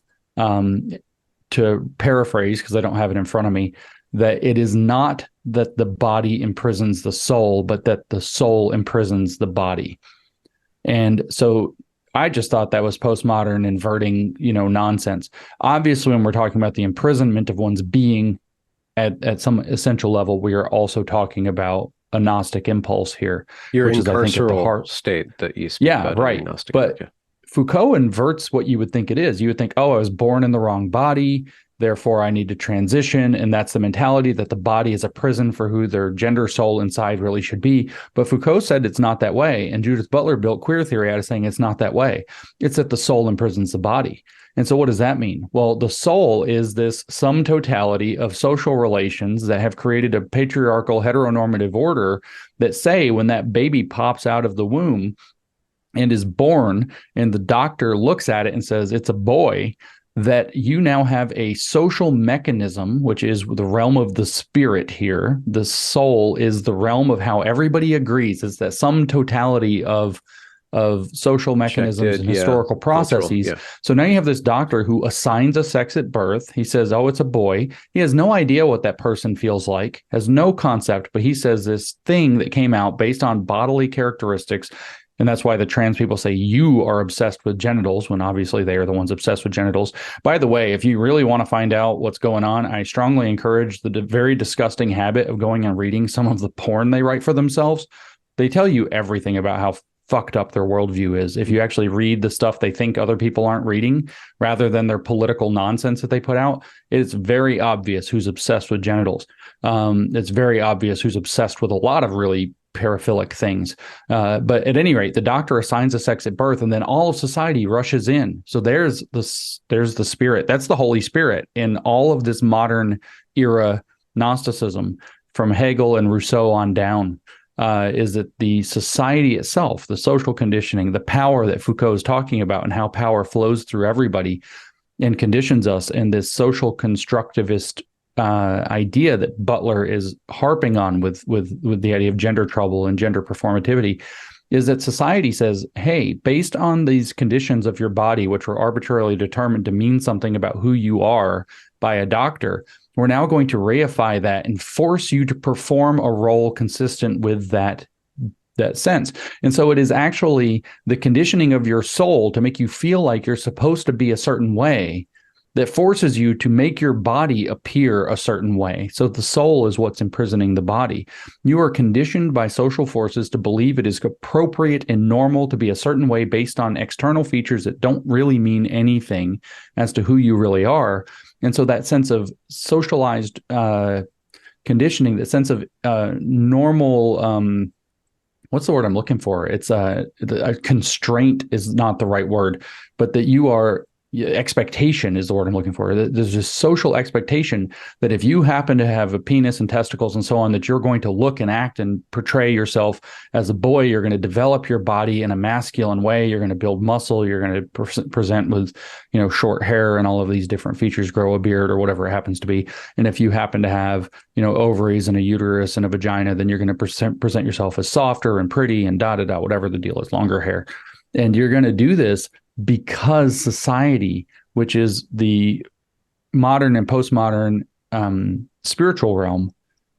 to paraphrase, because I don't have it in front of me, that it is not that the body imprisons the soul, but that the soul imprisons the body. And so I just thought that was postmodern inverting, nonsense. Obviously, when we're talking about the imprisonment of one's being at some essential level, we are also talking about a Gnostic impulse here. Your which is, I think, at the heart state that you speak about. Right. Gnostic, but Foucault inverts what you would think it is. You would think, oh, I was born in the wrong body, therefore I need to transition. And that's the mentality, that the body is a prison for who their gender soul inside really should be. But Foucault said it's not that way. And Judith Butler built queer theory out of saying it's not that way. It's that the soul imprisons the body. And so what does that mean? Well, the soul is this sum totality of social relations that have created a patriarchal heteronormative order that say when that baby pops out of the womb and is born and the doctor looks at it and says it's a boy, that you now have a social mechanism, which is the realm of the spirit here. The soul is the realm of how everybody agrees. It's that sum totality of social mechanisms and historical processes. So now you have this doctor who assigns a sex at birth. He says, oh, it's a boy. He has no idea what that person feels like, has no concept, but he says this thing that came out based on bodily characteristics. And that's why the trans people say you are obsessed with genitals, when obviously they are the ones obsessed with genitals. By the way, if you really want to find out what's going on, I strongly encourage the very disgusting habit of going and reading some of the porn they write for themselves. They tell you everything about how fucked up their worldview is. If you actually read the stuff they think other people aren't reading, rather than their political nonsense that they put out, it's very obvious who's obsessed with genitals. It's very obvious who's obsessed with a lot of really paraphilic things. But at any rate, the doctor assigns a sex at birth, and then all of society rushes in. So there's the spirit. That's the Holy Spirit in all of this modern era Gnosticism from Hegel and Rousseau on down. Is that the society itself, the social conditioning, the power that Foucault is talking about, and how power flows through everybody and conditions us, and this social constructivist idea that Butler is harping on with the idea of gender trouble and gender performativity, is that society says, hey, based on these conditions of your body, which were arbitrarily determined to mean something about who you are by a doctor, we're now going to reify that and force you to perform a role consistent with that sense. And so it is actually the conditioning of your soul to make you feel like you're supposed to be a certain way that forces you to make your body appear a certain way. So the soul is what's imprisoning the body. You are conditioned by social forces to believe it is appropriate and normal to be a certain way based on external features that don't really mean anything as to who you really are. And so that sense of socialized conditioning, that sense of normal, what's the word I'm looking for? It's a constraint is not the right word, but that you are, expectation is the word I'm looking for. There's this social expectation that if you happen to have a penis and testicles and so on, that you're going to look and act and portray yourself as a boy. You're going to develop your body in a masculine way. You're going to build muscle. You're going to present with, short hair and all of these different features, grow a beard or whatever it happens to be. And if you happen to have, ovaries and a uterus and a vagina, then you're going to present yourself as softer and pretty and whatever the deal is, longer hair. And you're going to do this because society, which is the modern and postmodern spiritual realm,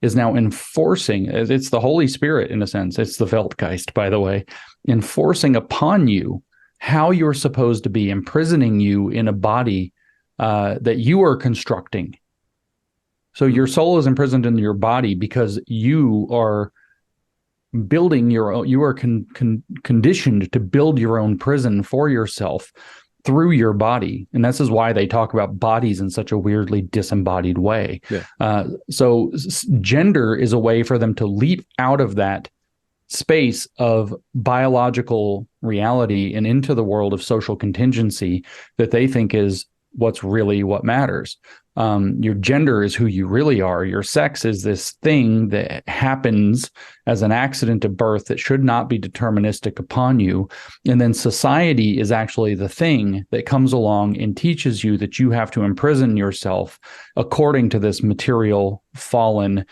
is now enforcing, it's the Holy Spirit in a sense, it's the Weltgeist, by the way, enforcing upon you how you're supposed to be, imprisoning you in a body that you are constructing. So your soul is imprisoned in your body because you are building your own, you are conditioned to build your own prison for yourself through your body. And this is why they talk about bodies in such a weirdly disembodied way. Yeah. So gender is a way for them to leap out of that space of biological reality and into the world of social contingency that they think is what's really what matters. Your gender is who you really are. Your sex is this thing that happens as an accident of birth that should not be deterministic upon you. And then society is actually the thing that comes along and teaches you that you have to imprison yourself according to this material, fallen,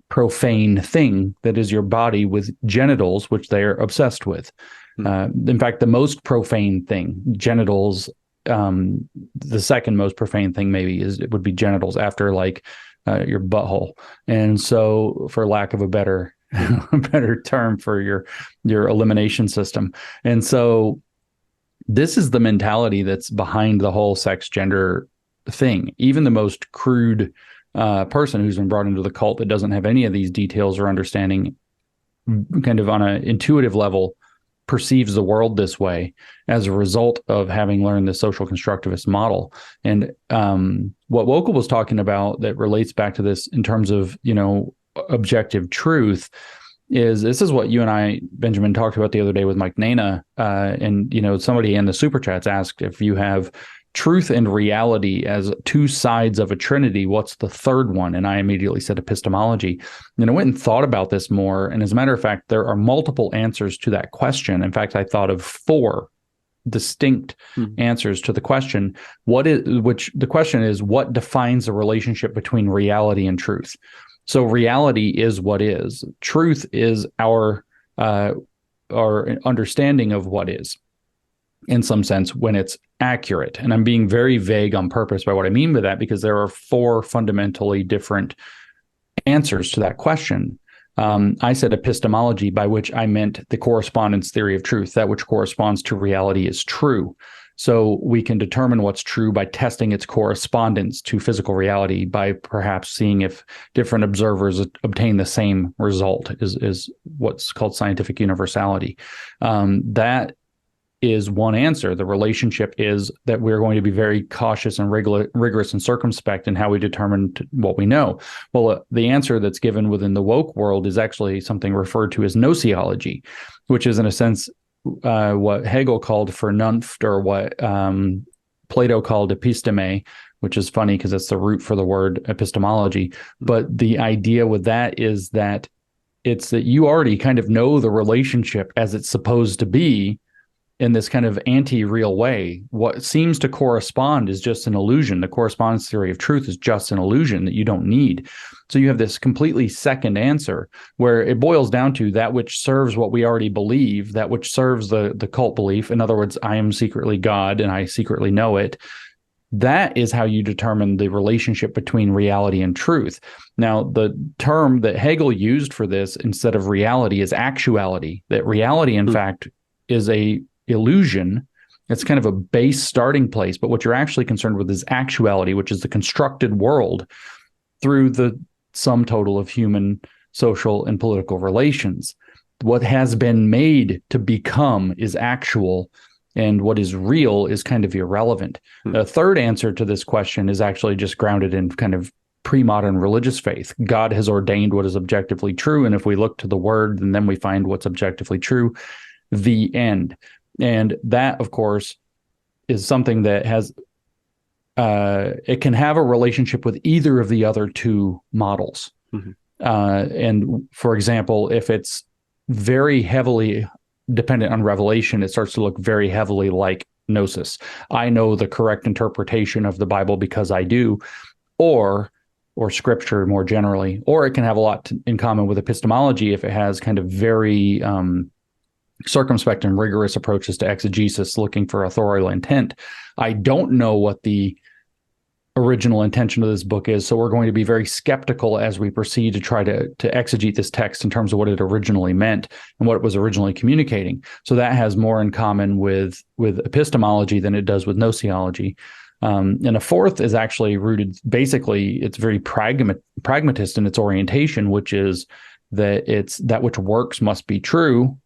profane thing that is your body with genitals, which they're obsessed with. In fact, the most profane thing, genitals, the second most profane thing maybe would be genitals after like your butthole. And so for lack of a better term for your elimination system. And so this is the mentality that's behind the whole sex gender thing. Even the most crude person who's been brought into the cult that doesn't have any of these details or understanding kind of on an intuitive level perceives the world this way as a result of having learned the social constructivist model. And what Wokal was talking about that relates back to this in terms of, objective truth is this is what you and I, Benjamin, talked about the other day with Mike Nana. And, somebody in the super chats asked if you have truth and reality as two sides of a trinity, what's the third one? And I immediately said epistemology. And I went and thought about this more. And as a matter of fact, there are multiple answers to that question. In fact, I thought of 4 distinct answers to the question. The question is, what defines the relationship between reality and truth? So reality is what is. Truth is our understanding of what is, in some sense, when it's accurate. And I'm being very vague on purpose by what I mean by that, because there are 4 fundamentally different answers to that question. I said epistemology, by which I meant the correspondence theory of truth, that which corresponds to reality is true. So we can determine what's true by testing its correspondence to physical reality, by perhaps seeing if different observers obtain the same result, is what's called scientific universality. That is one answer. The relationship is that we're going to be very cautious and rigorous and circumspect in how we determine what we know. Well, the answer that's given within the woke world is actually something referred to as gnoseology, which is in a sense what Hegel called Vernunft, or what Plato called episteme, which is funny because it's the root for the word epistemology. But the idea with that is that it's that you already kind of know the relationship as it's supposed to be, in this kind of anti-real way. What seems to correspond is just an illusion. The correspondence theory of truth is just an illusion that you don't need. So you have this completely second answer where it boils down to that which serves what we already believe, that which serves the cult belief. In other words, I am secretly God and I secretly know it. That is how you determine the relationship between reality and truth. Now, the term that Hegel used for this instead of reality is actuality, that reality, in fact, is a illusion. It's kind of a base starting place, but what you're actually concerned with is actuality, which is the constructed world through the sum total of human, social, and political relations. What has been made to become is actual, and what is real is kind of irrelevant. The third answer to this question is actually just grounded in kind of pre-modern religious faith. God has ordained what is objectively true, and if we look to the word, and then we find what's objectively true, the end. And that, of course, is something that has, it can have a relationship with either of the other 2 models. And for example, if it's very heavily dependent on revelation, it starts to look very heavily like gnosis. I know the correct interpretation of the Bible because I do, or scripture more generally, or it can have a lot in common with epistemology if it has kind of very circumspect and rigorous approaches to exegesis, looking for authorial intent. I don't know what the original intention of this book is, so we're going to be very skeptical as we proceed to try to exegete this text in terms of what it originally meant and what it was originally communicating. So that has more in common with epistemology than it does with gnoseology. And a fourth is actually rooted, basically, it's very pragmatist in its orientation, which is that it's that which works must be true.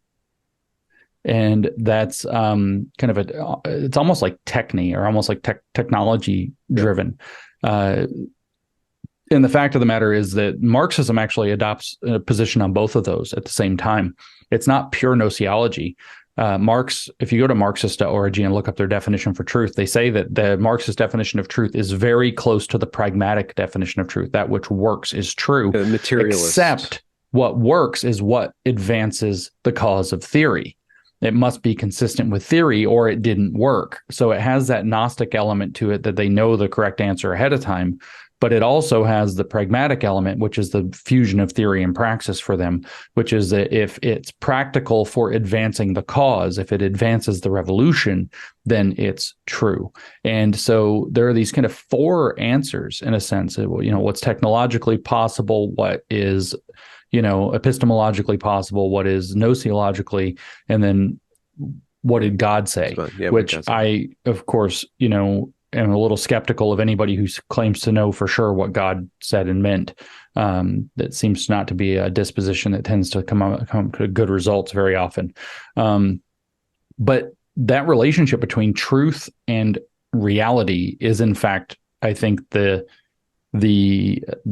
And that's kind of it's almost like techne, or almost like technology driven. And the fact of the matter is that Marxism actually adopts a position on both of those at the same time. It's not pure nociology. Marx, if you go to Marxist.org and look up their definition for truth, they say that the Marxist definition of truth is very close to the pragmatic definition of truth. That which works is true, except what works is what advances the cause of theory. It must be consistent with theory or it didn't work. So it has that Gnostic element to it, that they know the correct answer ahead of time. But it also has the pragmatic element, which is the fusion of theory and praxis for them, which is that if it's practical for advancing the cause, if it advances the revolution, then it's true. And so there are these kind of four answers, in a sense, what's technologically possible, what is, epistemologically possible, what is nociologically, and then what did God say? Yeah, which I, of course, am a little skeptical of anybody who claims to know for sure what God said and meant. That seems not to be a disposition that tends to come to good results very often. But that relationship between truth and reality is, in fact, I think the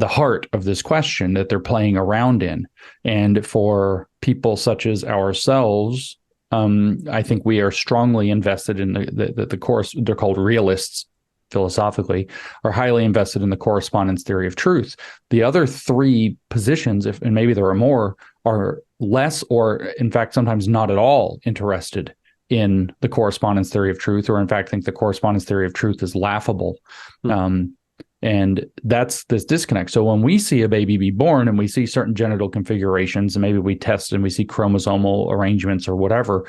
heart of this question that they're playing around in. And for people such as ourselves, I think we are strongly invested in the course. They're called realists, philosophically, are highly invested in the correspondence theory of truth. The other three positions, and maybe there are more, are less, or in fact sometimes not at all, interested in the correspondence theory of truth, or in fact think the correspondence theory of truth is laughable. And that's this disconnect. So when we see a baby be born and we see certain genital configurations, and maybe we test and we see chromosomal arrangements or whatever,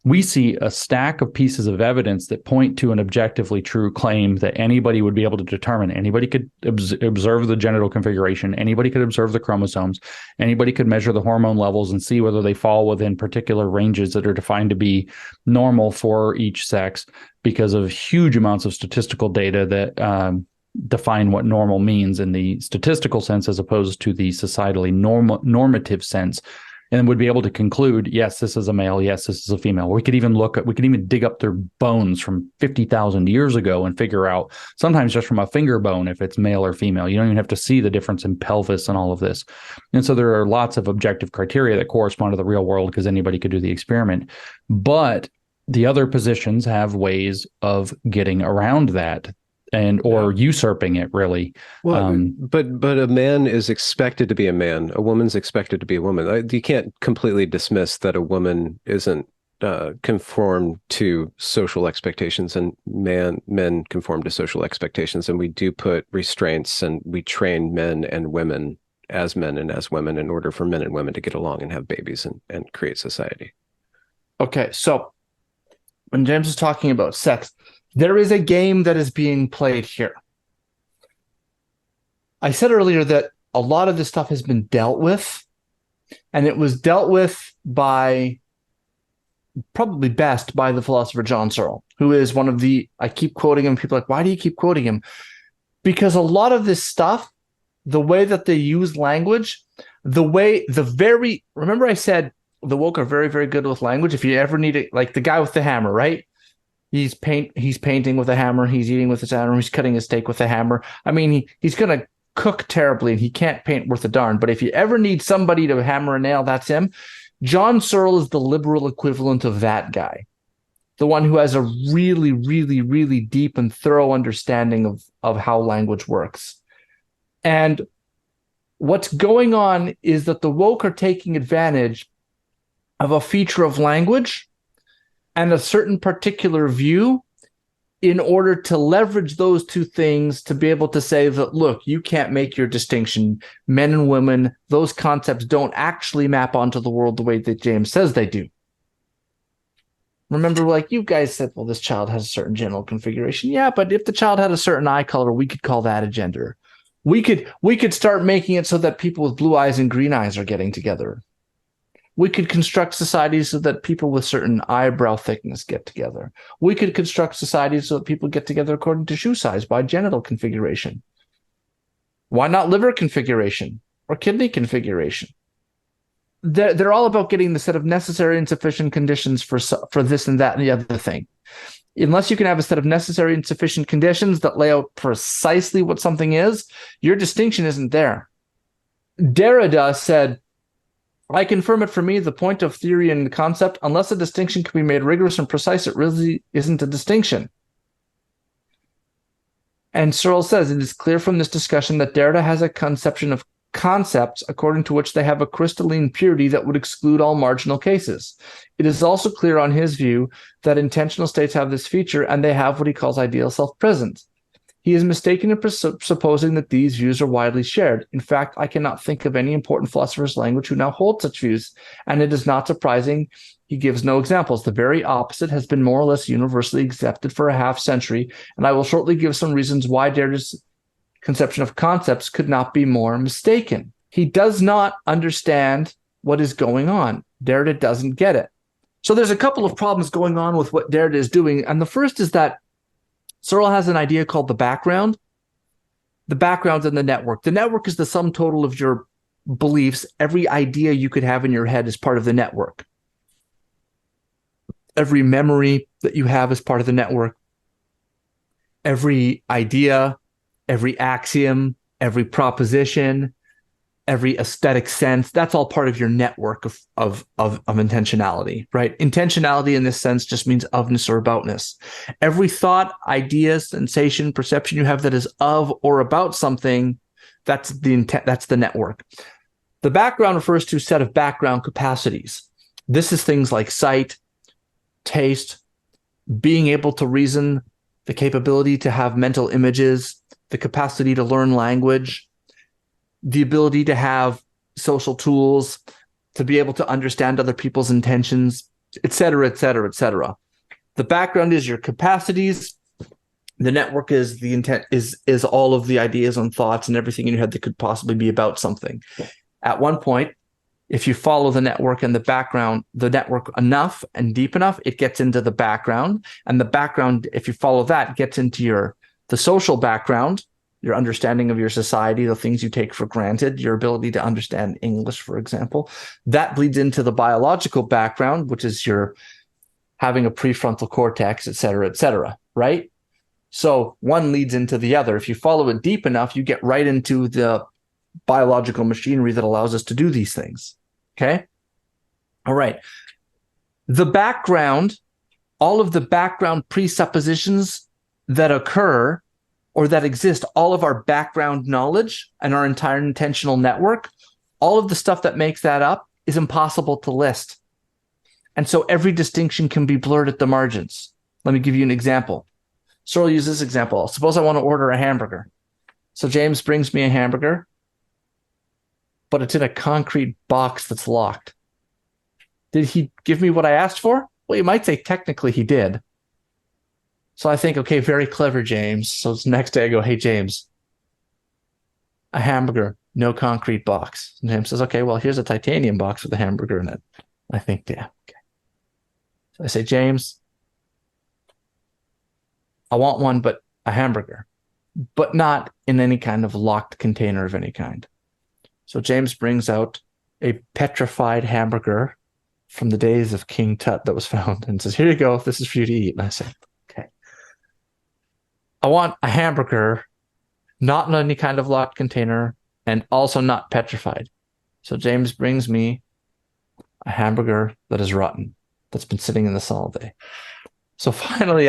we see a stack of pieces of evidence that point to an objectively true claim that anybody would be able to determine. Anybody could observe the genital configuration. Anybody could observe the chromosomes. Anybody could measure the hormone levels and see whether they fall within particular ranges that are defined to be normal for each sex, because of huge amounts of statistical data that define what normal means in the statistical sense as opposed to the societally normative sense, and would be able to conclude, yes, this is a male, yes, this is a female. We could even dig up their bones from 50,000 years ago and figure out, sometimes just from a finger bone, if it's male or female. You don't even have to see the difference in pelvis and all of this. And so there are lots of objective criteria that correspond to the real world, because anybody could do the experiment. But the other positions have ways of getting around that, or usurping it, really. Well, but a man is expected to be a man. A woman's expected to be a woman. You can't completely dismiss that a woman isn't conform to social expectations, and men conform to social expectations. And we do put restraints, and we train men and women as men and as women in order for men and women to get along and have babies and create society. Okay, so when James is talking about sex, there is a game that is being played here. I said earlier that a lot of this stuff has been dealt with, and it was dealt with by, probably best, by the philosopher John Searle, who is one of the, I keep quoting him, people are like, why do you keep quoting him? Because a lot of this stuff, the way that they use language, remember I said the woke are very, very good with language. If you ever need it, like the guy with the hammer, right? He's painting with a hammer. He's eating with his hammer. He's cutting a steak with a hammer. I mean, he's going to cook terribly, and he can't paint worth a darn. But if you ever need somebody to hammer a nail, that's him. John Searle is the liberal equivalent of that guy, the one who has a really, really, really deep and thorough understanding of how language works. And what's going on is that the woke are taking advantage of a feature of language and a certain particular view in order to leverage those two things to be able to say that, look, you can't make your distinction. Men and women, those concepts don't actually map onto the world the way that James says they do. Remember, like you guys said, well, this child has a certain genital configuration. Yeah, but if the child had a certain eye color, we could call that a gender. We could start making it so that people with blue eyes and green eyes are getting together. We could construct societies so that people with certain eyebrow thickness get together. We could construct societies so that people get together according to shoe size by genital configuration. Why not liver configuration or kidney configuration? They're all about getting the set of necessary and sufficient conditions for this and that and the other thing. Unless you can have a set of necessary and sufficient conditions that lay out precisely what something is, your distinction isn't there. Derrida said, I confirm it for me, the point of theory and concept, unless a distinction can be made rigorous and precise, it really isn't a distinction. And Searle says, it is clear from this discussion that Derrida has a conception of concepts according to which they have a crystalline purity that would exclude all marginal cases. It is also clear on his view that intentional states have this feature, and they have what he calls ideal self-presence. He is mistaken in supposing that these views are widely shared. In fact, I cannot think of any important philosopher's language who now hold such views, and it is not surprising he gives no examples. The very opposite has been more or less universally accepted for a half century, and I will shortly give some reasons why Derrida's conception of concepts could not be more mistaken. He does not understand what is going on. Derrida doesn't get it. So there's a couple of problems going on with what Derrida is doing, and the first is that Searle has an idea called the background. The background's in the network. The network is the sum total of your beliefs. Every idea you could have in your head is part of the network. Every memory that you have is part of the network. Every idea, every axiom, every proposition, every aesthetic sense, that's all part of your network of intentionality, right? Intentionality in this sense just means ofness or aboutness. Every thought, idea, sensation, perception you have that is of or about something, that's the intent, that's the network. The background refers to a set of background capacities. This is things like sight, taste, being able to reason, the capability to have mental images, the capacity to learn language, the ability to have social tools, to be able to understand other people's intentions, et cetera, et cetera, et cetera. The background is your capacities. The network is the intent, is all of the ideas and thoughts and everything in your head that could possibly be about something. At one point, if you follow the network and the network enough and deep enough, it gets into the background. And the background, if you follow that, gets into the social background, your understanding of your society, the things you take for granted, your ability to understand English, for example. That bleeds into the biological background, which is your having a prefrontal cortex, et cetera, right? So one leads into the other. If you follow it deep enough, you get right into the biological machinery that allows us to do these things, okay? All right. The background, all of the background presuppositions that occur or that exist, all of our background knowledge and our entire intentional network, all of the stuff that makes that up is impossible to list. And so every distinction can be blurred at the margins. Let me give you an example. So I'll use this example. Suppose I want to order a hamburger. So James brings me a hamburger, but it's in a concrete box that's locked. Did he give me what I asked for? Well, you might say technically he did. So I think, okay, very clever, James. So the next day I go, hey, James, a hamburger, no concrete box. And James says, okay, well, here's a titanium box with a hamburger in it. I think, yeah, okay. So I say, James, I want one, but a hamburger, but not in any kind of locked container of any kind. So James brings out a petrified hamburger from the days of King Tut that was found and says, here you go, this is for you to eat. And I say, I want a hamburger, not in any kind of locked container, and also not petrified. So James brings me a hamburger that is rotten, that's been sitting in the sun all day. So finally,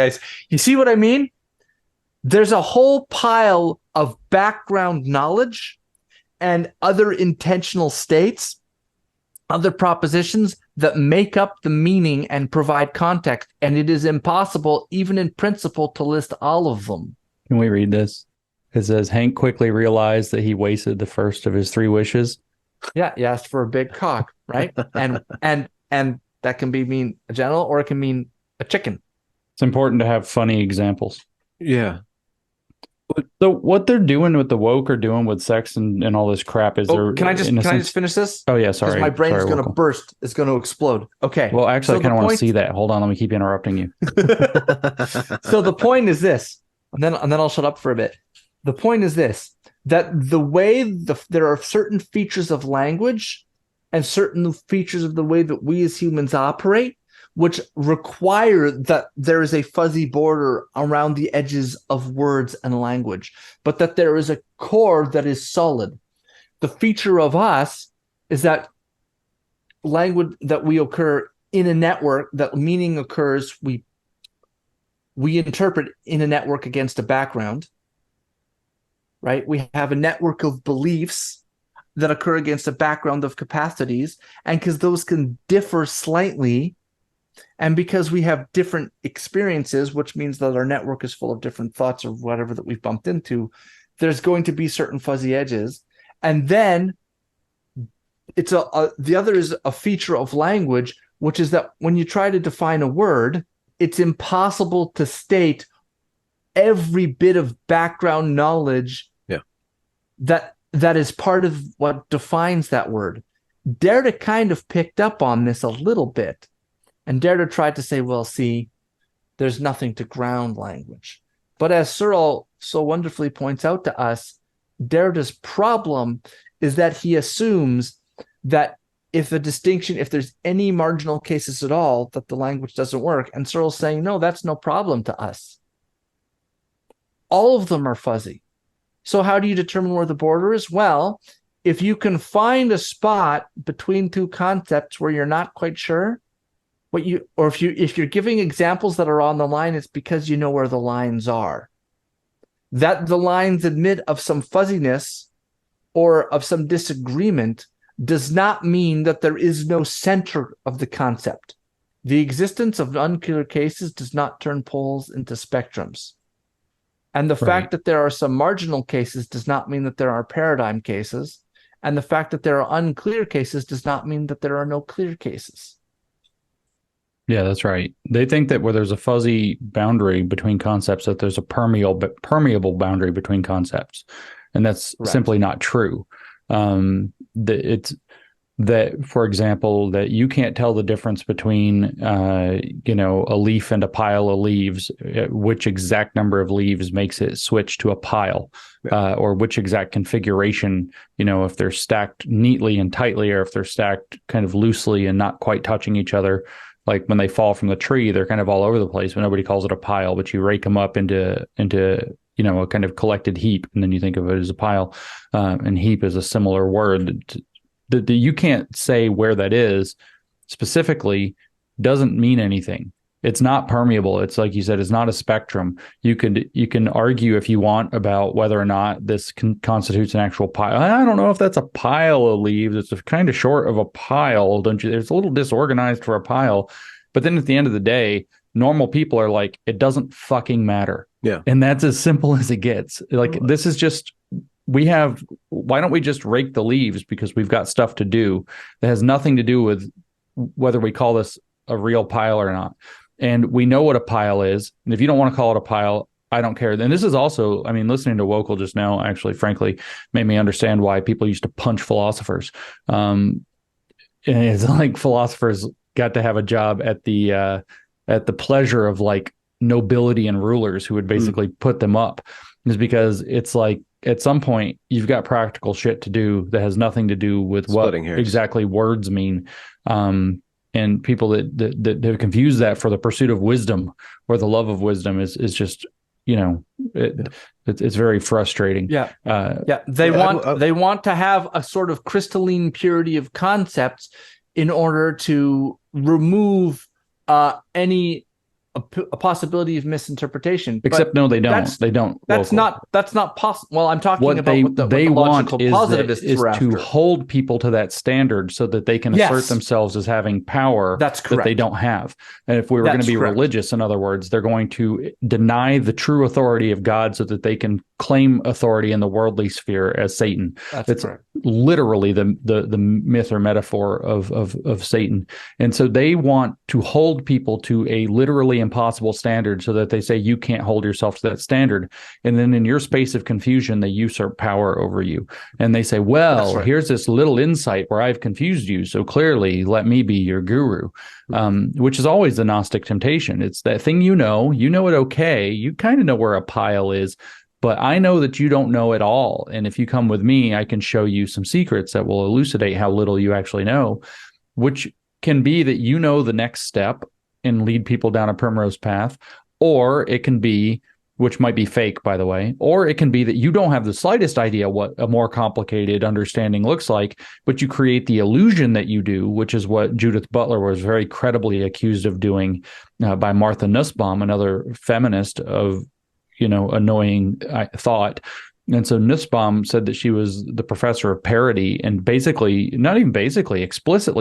you see what I mean? There's a whole pile of background knowledge and other intentional states, other propositions that make up the meaning and provide context. And it is impossible, even in principle, to list all of them. Can we read this? It says, Hank quickly realized that he wasted the first of his 3 wishes. Yeah, you asked for a big cock, right? and that can mean a general, or it can mean a chicken. It's important to have funny examples. Yeah. So what they're doing with the woke are doing with sex and all this crap is they're Can I just finish this? Oh yeah, Because sorry. my brain's Sorry, going to Wokal. burst. It's going to explode. Okay. Well, actually, So I kind the of want to point- see that. Hold on, let me keep interrupting you. So the point is this, and then I'll shut up for a bit. The point is this, that the way there are certain features of language and certain features of the way that we as humans operate, which require that there is a fuzzy border around the edges of words and language, but that there is a core that is solid. The feature of us is that language that we occur in a network, that meaning occurs, we interpret in a network against a background, right? We have a network of beliefs that occur against a background of capacities, and because those can differ slightly, and because we have different experiences, which means that our network is full of different thoughts or whatever that we've bumped into, there's going to be certain fuzzy edges. And then it's the other is a feature of language, which is that when you try to define a word, it's impossible to state every bit of background knowledge that is part of what defines that word. Derrida kind of picked up on this a little bit, and Derrida tried to say, well, see, there's nothing to ground language. But as Searle so wonderfully points out to us, Derrida's problem is that he assumes that if there's any marginal cases at all, that the language doesn't work. And Searle's saying, no, that's no problem to us. All of them are fuzzy. So how do you determine where the border is? Well, if you can find a spot between two concepts where you're not quite sure, if you're giving examples that are on the line, it's because you know where the lines are. That the lines admit of some fuzziness or of some disagreement does not mean that there is no center of the concept. The existence of unclear cases does not turn poles into spectrums. And the fact that there are some marginal cases does not mean that there are paradigm cases. And the fact that there are unclear cases does not mean that there are no clear cases. Yeah, that's right. They think that where there's a fuzzy boundary between concepts, that there's a permeable boundary between concepts. And that's simply not true. It's that, for example, that you can't tell the difference between, a leaf and a pile of leaves, which exact number of leaves makes it switch to a pile, or which exact configuration, if they're stacked neatly and tightly, or if they're stacked kind of loosely and not quite touching each other. Like when they fall from the tree, they're kind of all over the place, but nobody calls it a pile, but you rake them up into a kind of collected heap, and then you think of it as a pile. And heap is a similar word. You can't say where that is specifically, doesn't mean anything. It's not permeable. It's like you said, it's not a spectrum. You can argue if you want about whether or not this constitutes an actual pile. I don't know if that's a pile of leaves. It's kind of short of a pile, don't you? It's a little disorganized for a pile. But then at the end of the day, normal people are like, it doesn't fucking matter. Yeah. And that's as simple as it gets. Like, this is just, why don't we just rake the leaves because we've got stuff to do that has nothing to do with whether we call this a real pile or not. And we know what a pile is. And if you don't want to call it a pile, I don't care. And this is also, listening to Wokal just now, actually, frankly, made me understand why people used to punch philosophers. And it's like philosophers got to have a job at the pleasure of like nobility and rulers who would basically put them up. Is because it's like at some point you've got practical shit to do that has nothing to do with what exactly words mean. And people that have confused that for the pursuit of wisdom or the love of wisdom is just, it's very frustrating. They want to have a sort of crystalline purity of concepts in order to remove any a possibility of misinterpretation. Except no, they don't. They don't. That's not possible. Well, I'm talking about what the want logical positivists is to hold people to that standard so that they can assert themselves as having power that they don't have. And if we were going to be religious, in other words, they're going to deny the true authority of God so that they can claim authority in the worldly sphere as Satan. That's correct. Literally the myth or metaphor of Satan. And so they want to hold people to a literally impossible standard so that they say you can't hold yourself to that standard. And then in your space of confusion, they usurp power over you. And they say, well, right. Here's this little insight where I've confused you. So clearly let me be your guru, which is always the Gnostic temptation. It's that thing you know it okay. You kind of know where a pile is, but I know that you don't know it all. And if you come with me, I can show you some secrets that will elucidate how little you actually know, which can be that you know the next step and lead people down a primrose path, or it can be, which might be fake, by the way, or it can be that you don't have the slightest idea what a more complicated understanding looks like, but you create the illusion that you do, which is what Judith Butler was very credibly accused of doing by Martha Nussbaum, another feminist, of annoying thought. And so Nussbaum said that she was the professor of parody, and explicitly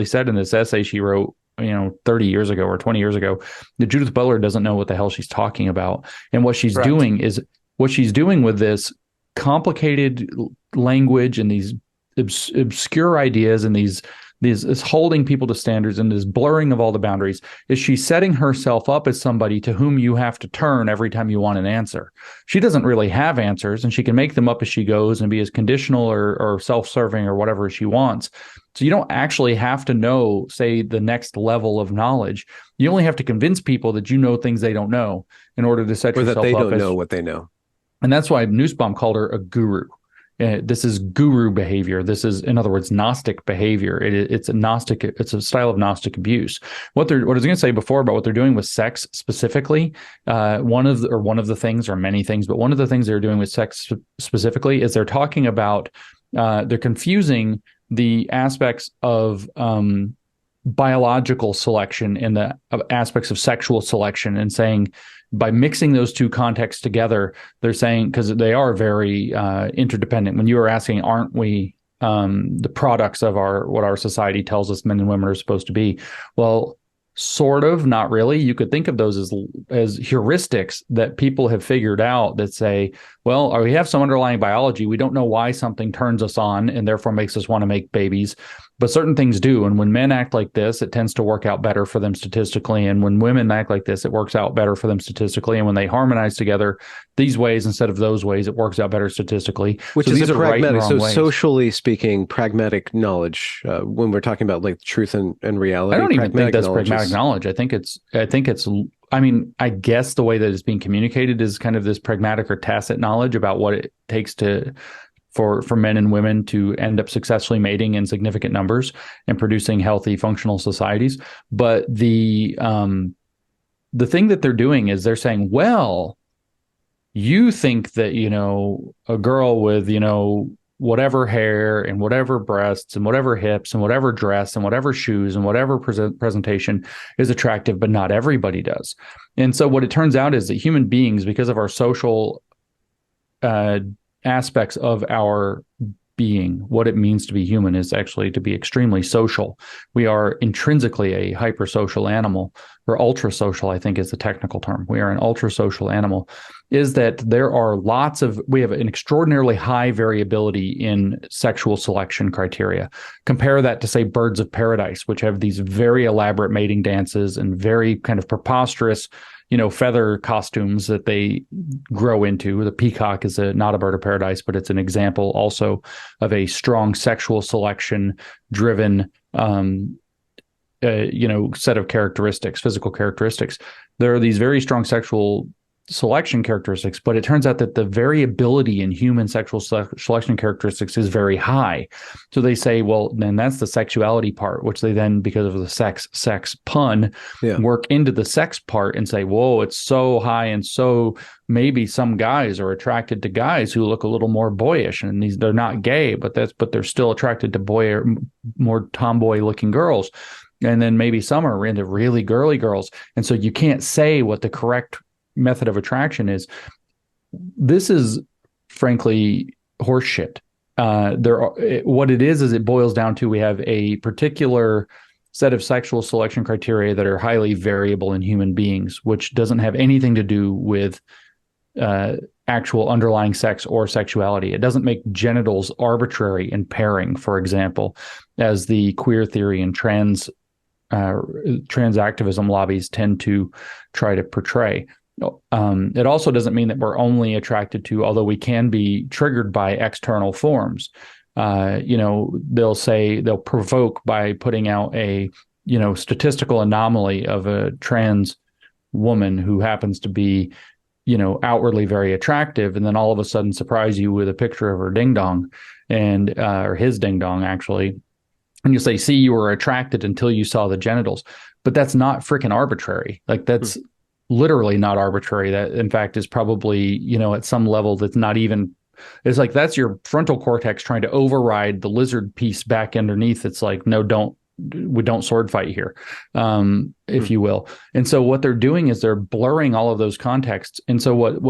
said in this essay she wrote 30 years ago or 20 years ago that Judith Butler doesn't know what the hell she's talking about. And what she's doing with this complicated language and these obscure ideas and these is holding people to standards and this blurring of all the boundaries, is she's setting herself up as somebody to whom you have to turn every time you want an answer. She doesn't really have answers, and she can make them up as she goes and be as conditional or self-serving or whatever she wants. So you don't actually have to know, say, the next level of knowledge. You only have to convince people that you know things they don't know in order to set yourself up. Or that they don't know what they know. And that's why Nussbaum called her a guru. This is guru behavior. This is, in other words, Gnostic behavior. It's a style of Gnostic abuse. What I was going to say before about what they're doing with sex specifically, one of the things, or many things, but one of the things they're doing with sex specifically is they're talking about, they're confusing the aspects of biological selection and the aspects of sexual selection, and saying, by mixing those two contexts together, they're saying, because they are very interdependent. When you were asking, aren't we the products of what our society tells us men and women are supposed to be? Well, sort of, not really. You could think of those as heuristics that people have figured out that say, well, we have some underlying biology. We don't know why something turns us on and therefore makes us want to make babies, but certain things do. And when men act like this, it tends to work out better for them statistically. And when women act like this, it works out better for them statistically. And when they harmonize together these ways instead of those ways, it works out better statistically. Which so is these a pragmatic, right and wrong socially speaking, pragmatic knowledge. When we're talking about like truth and reality, I don't even think that's pragmatic knowledge. I think it's. I mean, I guess the way that it's being communicated is kind of this pragmatic or tacit knowledge about what it takes for men and women to end up successfully mating in significant numbers and producing healthy, functional societies. But the thing that they're doing is they're saying, well, you think that, a girl with, whatever hair and whatever breasts and whatever hips and whatever dress and whatever shoes and whatever presentation is attractive, but not everybody does. And so what it turns out is that human beings, because of our social aspects of our being, what it means to be human is actually to be extremely social. We are intrinsically a hypersocial animal, or ultra-social, I think is the technical term. We are an ultra-social animal, is that we have an extraordinarily high variability in sexual selection criteria. Compare that to, say, birds of paradise, which have these very elaborate mating dances and very kind of preposterous feather costumes that they grow into. The peacock is not a bird of paradise, but it's an example also of a strong sexual selection driven, set of characteristics, physical characteristics. There are these very strong sexual selection characteristics, but it turns out that the variability in human sexual selection characteristics is very high. So they say, well, then that's the sexuality part, which they then, because of the sex pun, work into the sex part and say, whoa, it's so high, and so maybe some guys are attracted to guys who look a little more boyish, and they're not gay, but they're still attracted to more tomboy looking girls. And then maybe some are into really girly girls. And so you can't say what the correct method of attraction is. This is frankly horseshit. What it is it boils down to, we have a particular set of sexual selection criteria that are highly variable in human beings, which doesn't have anything to do with actual underlying sex or sexuality. It doesn't make genitals arbitrary in pairing, for example, as the queer theory and trans activism lobbies tend to try to portray. It also doesn't mean that we're only attracted to, although we can be triggered by external forms. They'll provoke by putting out a, statistical anomaly of a trans woman who happens to be, outwardly very attractive, and then all of a sudden surprise you with a picture of her ding dong or his ding dong, actually. And you say, see, you were attracted until you saw the genitals. But that's not freaking arbitrary. Like, that's literally not arbitrary. That, in fact, is probably, at some level that's not even, it's like that's your frontal cortex trying to override the lizard piece back underneath. It's like, no, we don't sword fight here, if you will. And so what they're doing is they're blurring all of those contexts. And so what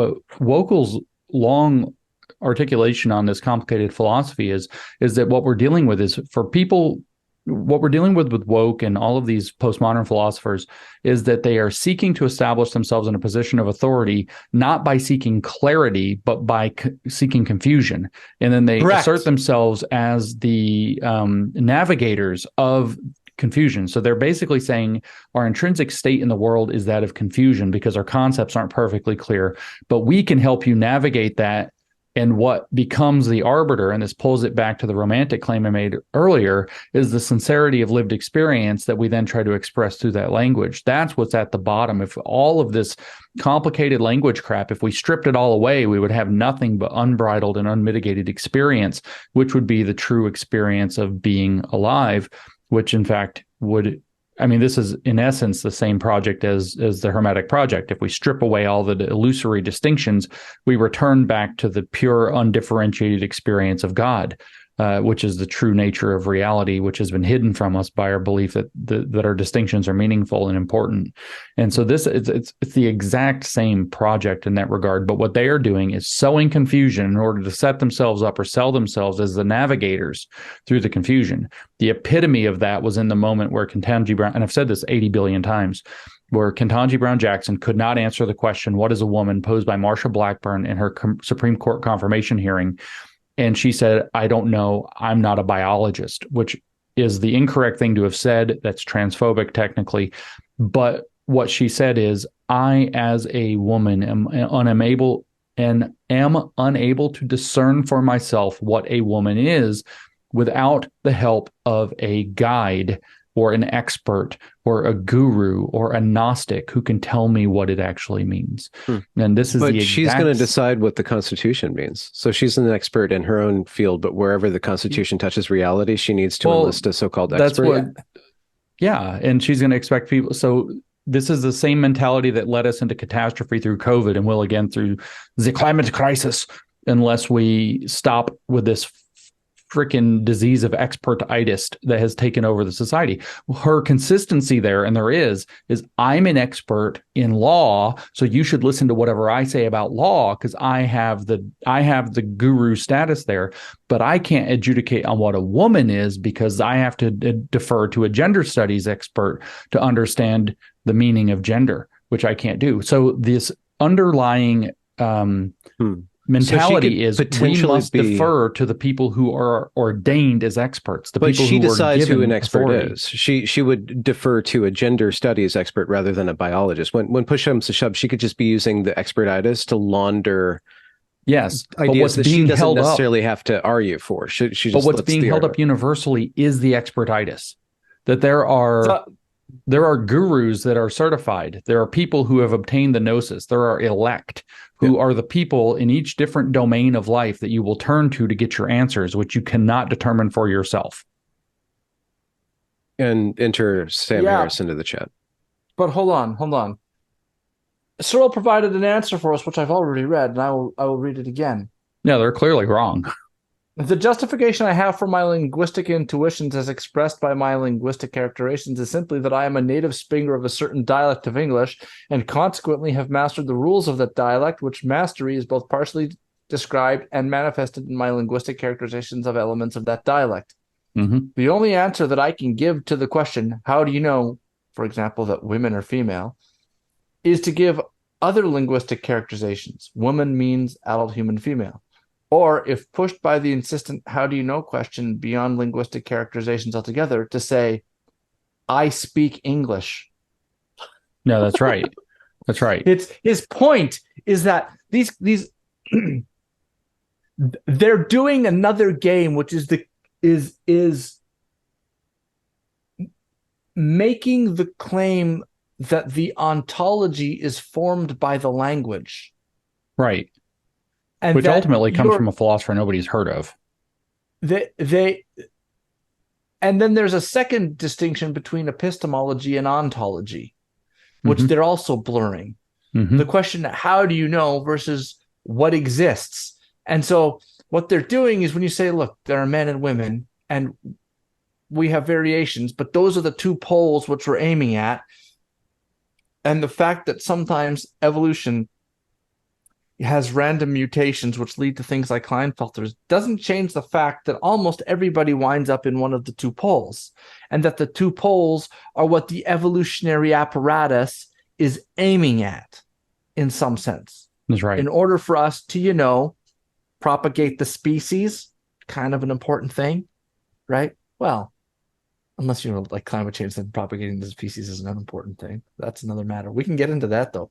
Wokal's long articulation on this complicated philosophy is that what we're dealing with is, for people, what we're dealing with woke and all of these postmodern philosophers, is that they are seeking to establish themselves in a position of authority, not by seeking clarity, but by seeking confusion. And then they assert themselves as the navigators of confusion. So they're basically saying our intrinsic state in the world is that of confusion because our concepts aren't perfectly clear, but we can help you navigate that. And what becomes the arbiter, and this pulls it back to the romantic claim I made earlier, is the sincerity of lived experience that we then try to express through that language. That's what's at the bottom. If all of this complicated language crap, if we stripped it all away, we would have nothing but unbridled and unmitigated experience, which would be the true experience of being alive, which in fact would, this is in essence the same project as the Hermetic project. If we strip away all the illusory distinctions, we return back to the pure, undifferentiated experience of God, which is the true nature of reality, which has been hidden from us by our belief that our distinctions are meaningful and important. And so it's the exact same project in that regard. But what they are doing is sowing confusion in order to set themselves up or sell themselves as the navigators through the confusion. The epitome of that was in the moment where Ketanji Brown, and I've said this 80 billion times, where Ketanji Brown Jackson could not answer the question, what is a woman, posed by Marsha Blackburn in her Supreme Court confirmation hearing. And she said, I don't know, I'm not a biologist, which is the incorrect thing to have said. That's transphobic technically. But what she said is, I, as a woman, am unable to discern for myself what a woman is without the help of a guide or an expert or a guru or a Gnostic who can tell me what it actually means. And this is she's going to decide what the Constitution means. So she's an expert in her own field, but wherever the Constitution touches reality, she needs to enlist a so-called expert. And she's going to expect people. So this is the same mentality that led us into catastrophe through COVID and will again through the climate crisis, unless we stop with this freaking disease of expertitis that has taken over the society. Her consistency there, and there is I'm an expert in law, so you should listen to whatever I say about law because I have the guru status there, but I can't adjudicate on what a woman is because I have to defer to a gender studies expert to understand the meaning of gender, which I can't do. So this underlying mentality is we must defer to the people who are ordained as experts. But she decides who an expert is. She would defer to a gender studies expert rather than a biologist. When push comes to shove, she could just be using the expertitis to launder ideas that she doesn't necessarily have to argue for. She just but what's being held up universally is the expertitis. That there are gurus that are certified. There are people who have obtained the gnosis. There are elect, who are the people in each different domain of life that you will turn to get your answers, which you cannot determine for yourself. And enter Sam Harris into the chat. But hold on. Cyril provided an answer for us, which I've already read, and I will read it again. Yeah, they're clearly wrong. The justification I have for my linguistic intuitions as expressed by my linguistic characterizations is simply that I am a native speaker of a certain dialect of English and consequently have mastered the rules of that dialect, which mastery is both partially described and manifested in my linguistic characterizations of elements of that dialect. Mm-hmm. The only answer that I can give to the question, how do you know, for example, that women are female, is to give other linguistic characterizations. Woman means adult human female. Or if pushed by the insistent how do you know question beyond linguistic characterizations altogether, to say, I speak English. No, that's right. That's right. It's his point is that these they're doing another game, which is making the claim that the ontology is formed by the language. Right. And which ultimately comes from a philosopher nobody's heard of. And then there's a second distinction between epistemology and ontology, which they're also blurring. The question, how do you know versus what exists? And so what they're doing is when you say, look, there are men and women and we have variations, but those are the two poles which we're aiming at. And the fact that sometimes evolution has random mutations which lead to things like Klinefelters doesn't change the fact that almost everybody winds up in one of the two poles, and that the two poles are what the evolutionary apparatus is aiming at in some sense. That's right. In order for us to, propagate the species, kind of an important thing, right? Well, unless like climate change, then propagating the species is an unimportant thing. That's another matter. We can get into that though.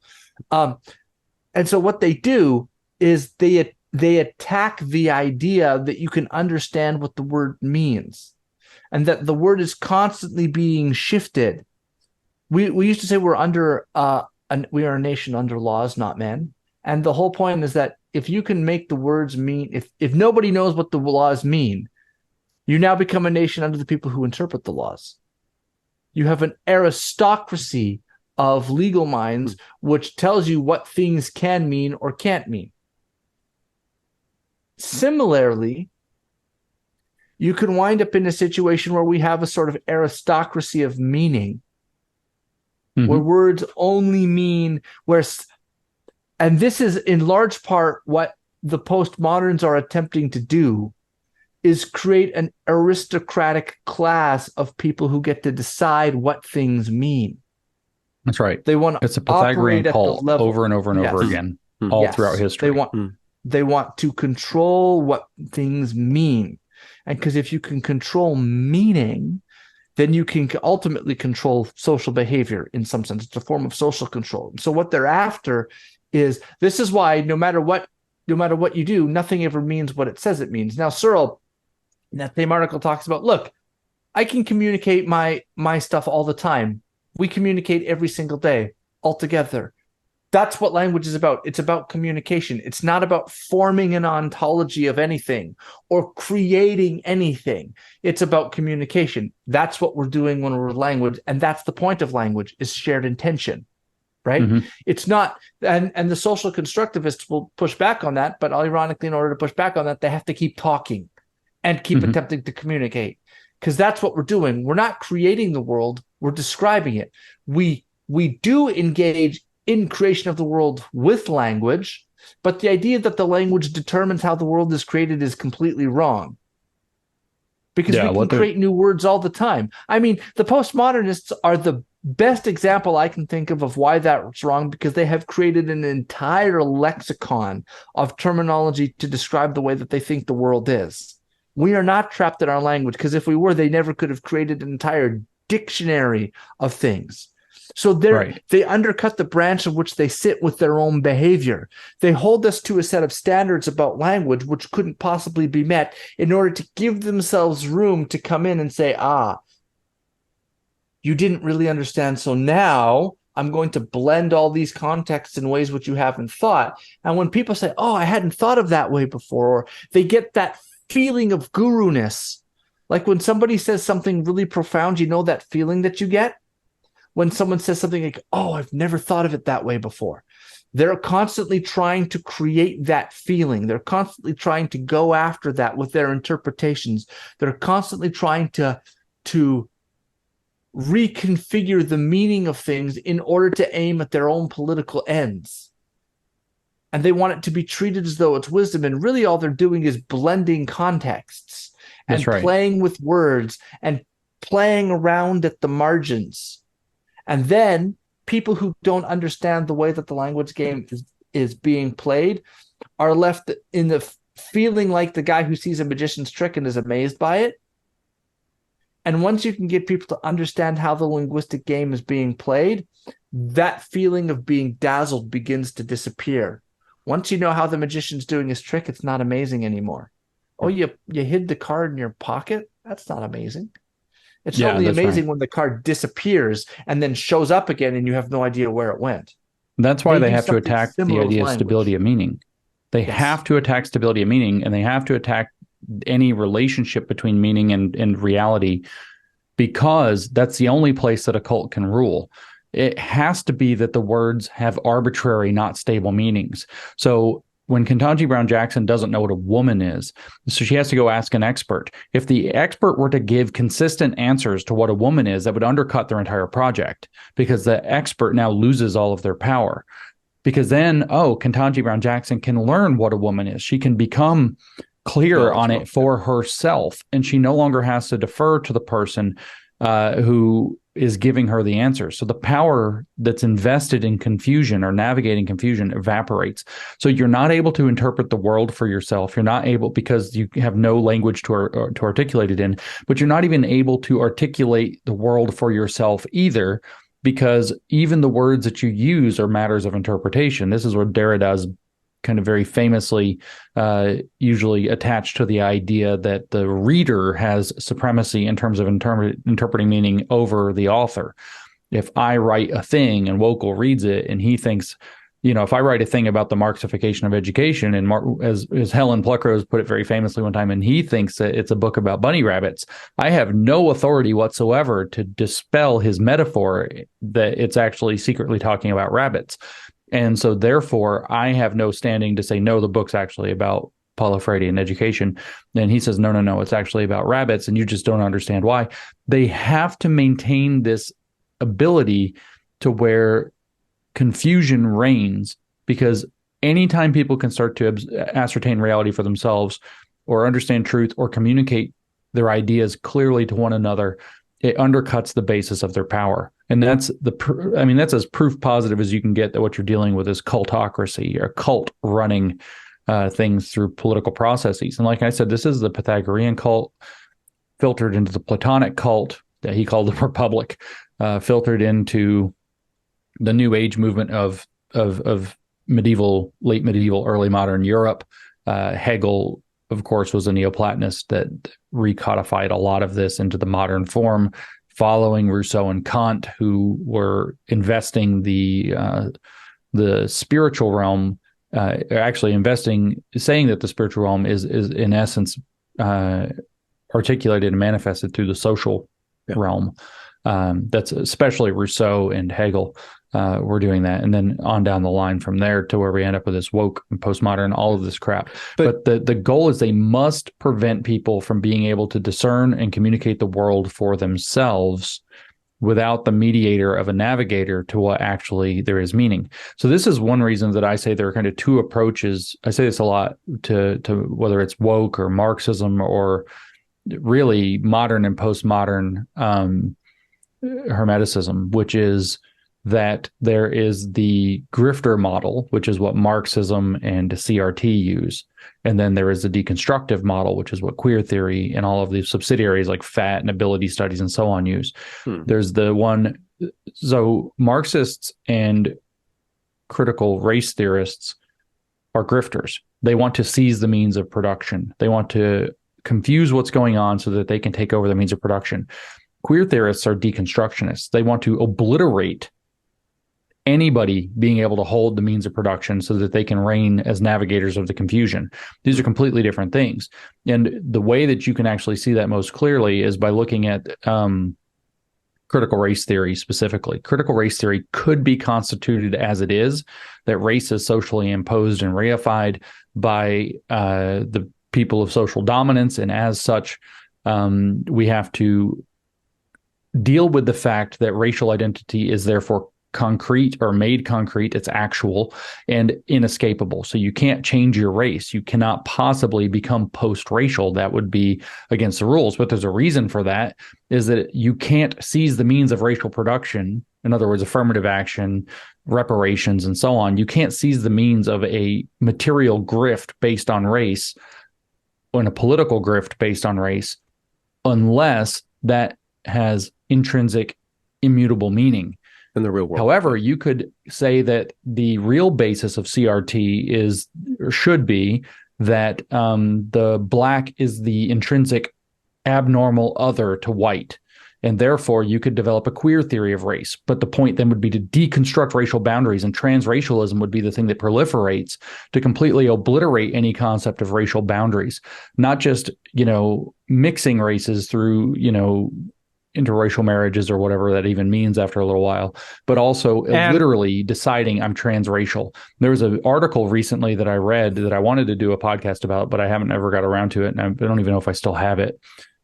And so what they do is they attack the idea that you can understand what the word means, and that the word is constantly being shifted. We used to say we are a nation under laws, not men. And the whole point is that if you can make the words mean, if nobody knows what the laws mean, you now become a nation under the people who interpret the laws. You have an aristocracy of legal minds, which tells you what things can mean or can't mean. Similarly, you can wind up in a situation where we have a sort of aristocracy of meaning, where words only mean and this is in large part what the postmoderns are attempting to do, is create an aristocratic class of people who get to decide what things mean. That's right. They want to it's a Pythagorean cult over and over and over Yes. again, all throughout history. They want to control what things mean. And because if you can control meaning, then you can ultimately control social behavior in some sense. It's a form of social control. So what they're after is, this is why no matter what you do, nothing ever means what it says it means. Now, Searle, in that same article, talks about, look, I can communicate my stuff all the time. We communicate every single day all together. That's what language is about. It's about communication. It's not about forming an ontology of anything or creating anything. It's about communication. That's what we're doing when we're language. And that's the point of language, is shared intention, right? It's not, and the social constructivists will push back on that, but ironically, in order to push back on that, they have to keep talking and keep attempting to communicate, because that's what we're doing. We're not creating the world. We're describing it. We do engage in creation of the world with language, but the idea that the language determines how the world is created is completely wrong. Because we can create new words all the time. I mean, the postmodernists are the best example I can think of why that's wrong, because they have created an entire lexicon of terminology to describe the way that they think the world is. We are not trapped in our language, because if we were, they never could have created an entire dictionary of things. So they undercut the branch of which they sit with their own behavior. They hold us to a set of standards about language which couldn't possibly be met, in order to give themselves room to come in and say, you didn't really understand. So now I'm going to blend all these contexts in ways which you haven't thought. And when people say, I hadn't thought of that way before, or they get that feeling of guru-ness. Like when somebody says something really profound, that feeling that you get? When someone says something like, I've never thought of it that way before. They're constantly trying to create that feeling. They're constantly trying to go after that with their interpretations. They're constantly trying to reconfigure the meaning of things in order to aim at their own political ends. And they want it to be treated as though it's wisdom. And really all they're doing is blending contexts and playing with words and playing around at the margins. And then people who don't understand the way that the language game is being played are left in the feeling like the guy who sees a magician's trick and is amazed by it. And once you can get people to understand how the linguistic game is being played, that feeling of being dazzled begins to disappear. Once you know how the magician's doing his trick, it's not amazing anymore. Oh, you hid the card in your pocket? That's not amazing. It's only amazing when the card disappears and then shows up again and you have no idea where it went. That's why they have to attack the idea of stability of meaning. They have to attack stability of meaning, and they have to attack any relationship between meaning and reality, because that's the only place that a cult can rule. It has to be that the words have arbitrary, not stable meanings. So when Ketanji Brown Jackson doesn't know what a woman is, so she has to go ask an expert. If the expert were to give consistent answers to what a woman is, that would undercut their entire project, because the expert now loses all of their power. Because then, Ketanji Brown Jackson can learn what a woman is. She can become clear on it for herself, and she no longer has to defer to the person who is giving her the answer. So the power that's invested in confusion or navigating confusion evaporates. So you're not able to interpret the world for yourself. You're not able, because you have no language to articulate it in, but you're not even able to articulate the world for yourself either, because even the words that you use are matters of interpretation. This is where Derrida's kind of very famously usually attached to the idea that the reader has supremacy in terms of interpreting meaning over the author. If I write a thing and Wokal reads it and he thinks, if I write a thing about the Marxification of education, and as Helen Pluckrose put it very famously one time, and he thinks that it's a book about bunny rabbits, I have no authority whatsoever to dispel his metaphor that it's actually secretly talking about rabbits. And so therefore, I have no standing to say, no, the book's actually about Paulo Freire and education. And he says, no, it's actually about rabbits, and you just don't understand why. They have to maintain this ability to where confusion reigns, because anytime people can start to ascertain reality for themselves or understand truth or communicate their ideas clearly to one another, it undercuts the basis of their power. And that's that's as proof positive as you can get that what you're dealing with is cultocracy, or a cult running things through political processes. And like I said, this is the Pythagorean cult filtered into the Platonic cult that he called the Republic, filtered into the New Age movement of medieval, late medieval, early modern Europe. Hegel, of course, was a Neoplatonist that recodified a lot of this into the modern form, following Rousseau and Kant, who were investing the spiritual realm, saying that the spiritual realm is in essence articulated and manifested through the social realm. That's especially Rousseau and Hegel were doing that, and then on down the line from there to where we end up with this woke and postmodern, all of this crap. But the goal is they must prevent people from being able to discern and communicate the world for themselves without the mediator of a navigator to what actually there is meaning. So this is one reason that I say there are kind of two approaches. I say this a lot to whether it's woke or Marxism or really modern and postmodern Hermeticism, which is that there is the grifter model, which is what Marxism and CRT use. And then there is the deconstructive model, which is what queer theory and all of these subsidiaries like FAT and ability studies and so on use. There's the one, so Marxists and critical race theorists are grifters. They want to seize the means of production. They want to confuse what's going on so that they can take over the means of production. Queer theorists are deconstructionists. They want to obliterate anybody being able to hold the means of production so that they can reign as navigators of the confusion. These are completely different things. And the way that you can actually see that most clearly is by looking at critical race theory specifically. Critical race theory could be constituted as it is, that race is socially imposed and reified by the people of social dominance. And as such, we have to deal with the fact that racial identity is therefore concrete or made concrete, it's actual and inescapable. So you can't change your race. You cannot possibly become post-racial. That would be against the rules. But there's a reason for that, is that you can't seize the means of racial production in other words, affirmative action, reparations, and so on. You can't seize the means of a material grift based on race or a political grift based on race unless that has intrinsic immutable meaning. In the real world. However, you could say that the real basis of CRT is, or should be, that the black is the intrinsic abnormal other to white. And therefore, you could develop a queer theory of race. But the point then would be to deconstruct racial boundaries, and transracialism would be the thing that proliferates to completely obliterate any concept of racial boundaries, not just, mixing races through, interracial marriages or whatever that even means after a little while, but also literally deciding I'm transracial. There was an article recently that I read that I wanted to do a podcast about, but I haven't ever got around to it. And I don't even know if I still have it.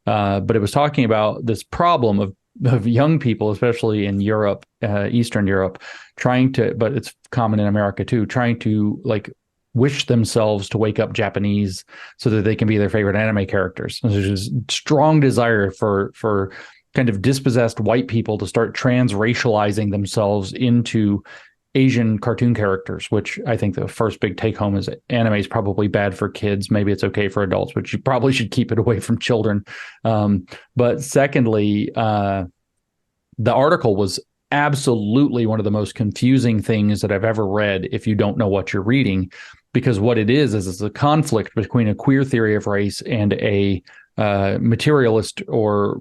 But it was talking about this problem of young people, especially in Europe, Eastern Europe, but it's common in America too, trying to wish themselves to wake up Japanese so that they can be their favorite anime characters. And there's a strong desire for kind of dispossessed white people to start transracializing themselves into Asian cartoon characters, which I think the first big take home is anime is probably bad for kids. Maybe it's okay for adults, but you probably should keep it away from children. But secondly, the article was absolutely one of the most confusing things that I've ever read if you don't know what you're reading, because what it is it's a conflict between a queer theory of race and a materialist or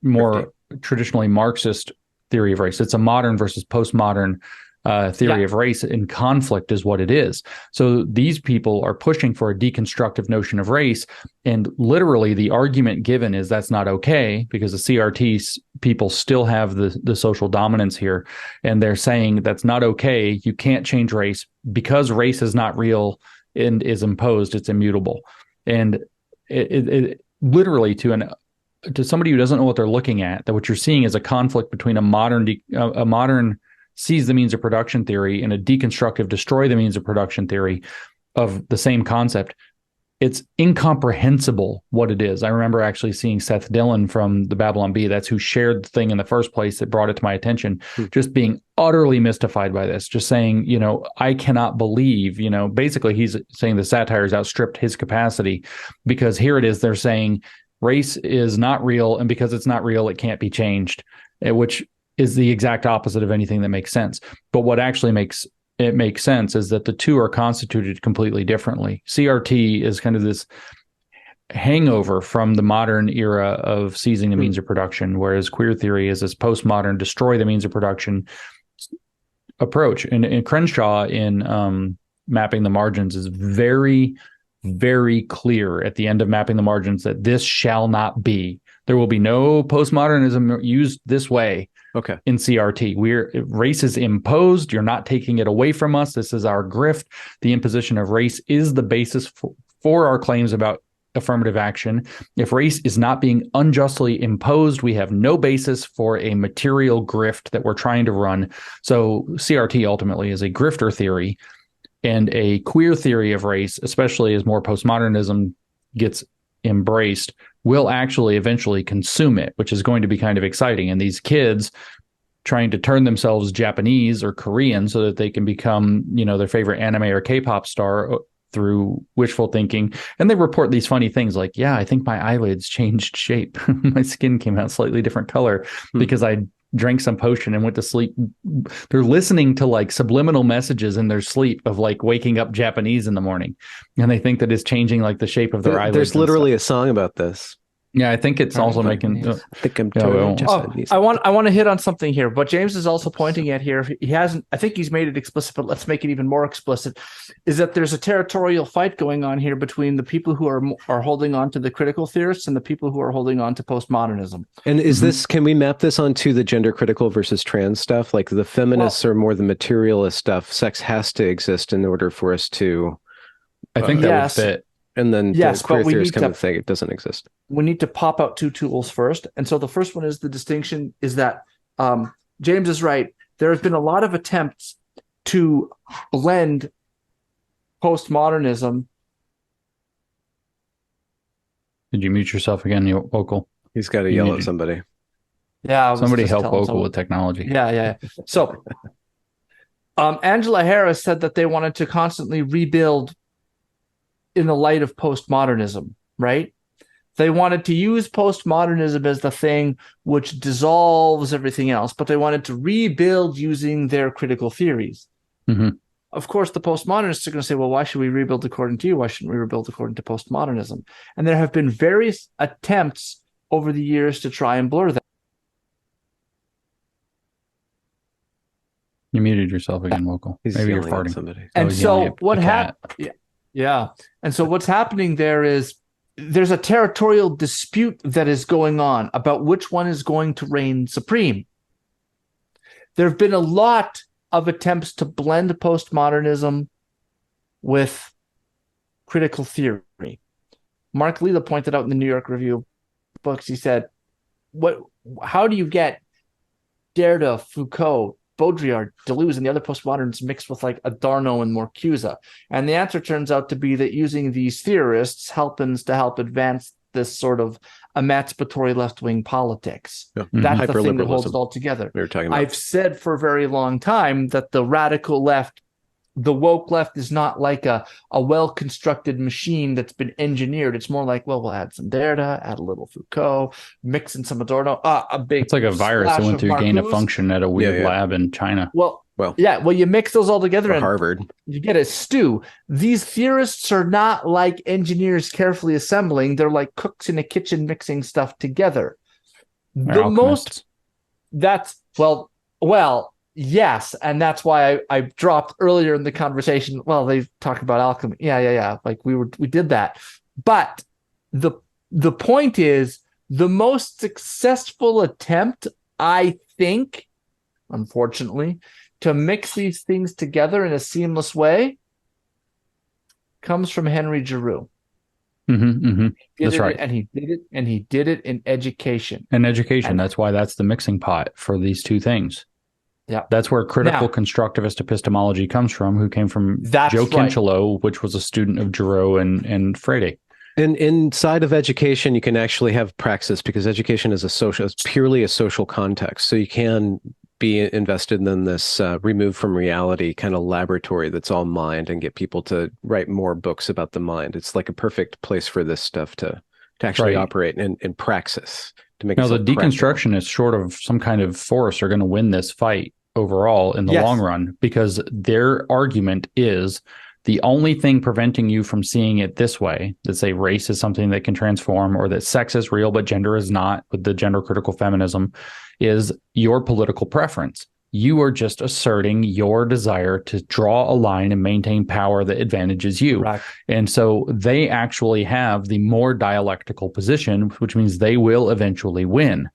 more traditionally Marxist theory of race. It's a modern versus postmodern theory of race, and conflict is what it is. So these people are pushing for a deconstructive notion of race, and literally the argument given is that's not okay because the CRT people still have the social dominance here, and they're saying that's not okay. You can't change race because race is not real and is imposed. It's immutable, and it literally to somebody who doesn't know what they're looking at, that what you're seeing is a conflict between a modern seize the means of production theory and a deconstructive destroy the means of production theory of the same concept. It's incomprehensible what it is. I remember actually seeing Seth Dillon from the Babylon Bee, that's who shared the thing in the first place that brought it to my attention, just being utterly mystified by this, just saying, I cannot believe, basically he's saying the satire has outstripped his capacity, because here it is, they're saying race is not real, and because it's not real, it can't be changed, which is the exact opposite of anything that makes sense. But what actually makes sense is that the two are constituted completely differently. CRT is kind of this hangover from the modern era of seizing the means of production, whereas queer theory is this postmodern destroy the means of production approach. And Crenshaw in Mapping the Margins is very, very clear at the end of Mapping the Margins that this shall not be. There will be no postmodernism used this way. Okay. In CRT, race is imposed. You're not taking it away from us. This is our grift. The imposition of race is the basis for our claims about affirmative action. If race is not being unjustly imposed, we have no basis for a material grift that we're trying to run. So CRT ultimately is a grifter theory, and a queer theory of race, especially as more postmodernism gets embraced, will actually eventually consume it, which is going to be kind of exciting. And these kids trying to turn themselves Japanese or Korean so that they can become, their favorite anime or K-pop star through wishful thinking. And they report these funny things like, I think my eyelids changed shape. My skin came out slightly different color because I drank some potion and went to sleep. They're listening to subliminal messages in their sleep of waking up Japanese in the morning, and they think that it's changing the shape of their eyelids. There's literally a song about this. Yeah, I think it's also making. I think I'm turning Japanese. I want to hit on something here. What James is also pointing at here, he hasn't. I think he's made it explicit, but let's make it even more explicit. Is that there's a territorial fight going on here between the people who are holding on to the critical theorists and the people who are holding on to postmodernism. And is this? Can we map this onto the gender critical versus trans stuff? Like the feminists are more the materialist stuff. Sex has to exist in order for us to. I think that would fit. And then the queer theorists kind of think it doesn't exist. We need to pop out two tools first. And so the first one is the distinction is that James is right. There has been a lot of attempts to blend postmodernism. Did you mute yourself again, Wokal? He's got to yell at somebody. Yeah, I was Somebody just help telling Wokal someone. with technology. Yeah. So, Angela Harris said that they wanted to constantly rebuild in the light of postmodernism, right? They wanted to use postmodernism as the thing which dissolves everything else, but they wanted to rebuild using their critical theories. Mm-hmm. Of course, the postmodernists are going to say, well, why should we rebuild according to you? Why shouldn't we rebuild according to postmodernism? And there have been various attempts over the years to try and blur that. You muted yourself again, Wokal. He's Maybe you're yelling at farting. somebody. And he's so yelling at what the cat. happened? Yeah. And so what's happening there is there's a territorial dispute that is going on about which one is going to reign supreme. There have been a lot of attempts to blend postmodernism with critical theory. Mark Lila pointed out in the New York Review of Books, he said, how do you get Derrida, Foucault, Baudrillard, Deleuze, and the other postmoderns mixed with like Adorno and Marcuse? And the answer turns out to be that using these theorists happens to help advance this sort of emancipatory left-wing politics. Yeah. That's the thing that Hyperliberalism. holds it all together. We were talking about. I've said for a very long time that the radical left, the woke left, is not like a well-constructed machine that's been engineered. It's more like, well, we'll add some Derrida, add a little Foucault, mix in some Adorno, a big It's like a virus that splash went of through gain of Marcuse. function at a weird Yeah. lab in China. Well, Well, you mix those all together or and Harvard. you get a stew. These theorists are not like engineers carefully assembling. They're like cooks in a kitchen mixing stuff together. They're alchemists. Yes, and that's why I dropped earlier in the conversation. Well, they talk about alchemy. Yeah. Like we did that. But the point is, the most successful attempt, I think, unfortunately, to mix these things together in a seamless way comes from Henry Giroux. That's right. And he did it in education. And education, that's why that's the mixing pot for these two things. Yeah. That's where critical Now, constructivist epistemology comes from, who came from That's Joe right. Kincheloe, which was a student of Giroux and Freire. And inside of education, you can actually have praxis, because education is it's purely a social context. So you can be invested in this removed from reality kind of laboratory that's all mind, and get people to write more books about the mind. It's like a perfect place for this stuff to actually Right. operate in praxis. To make Now, the it so practical. deconstructionists, short of some kind of force, are going to win this fight overall in the Yes. long run, because their argument is the only thing preventing you from seeing it this way, that say race is something that can transform, or that sex is real but gender is not, with the gender critical feminism, is your political preference. You are just asserting your desire to draw a line and maintain power that advantages you. Right. And so they actually have the more dialectical position, which means they will eventually win.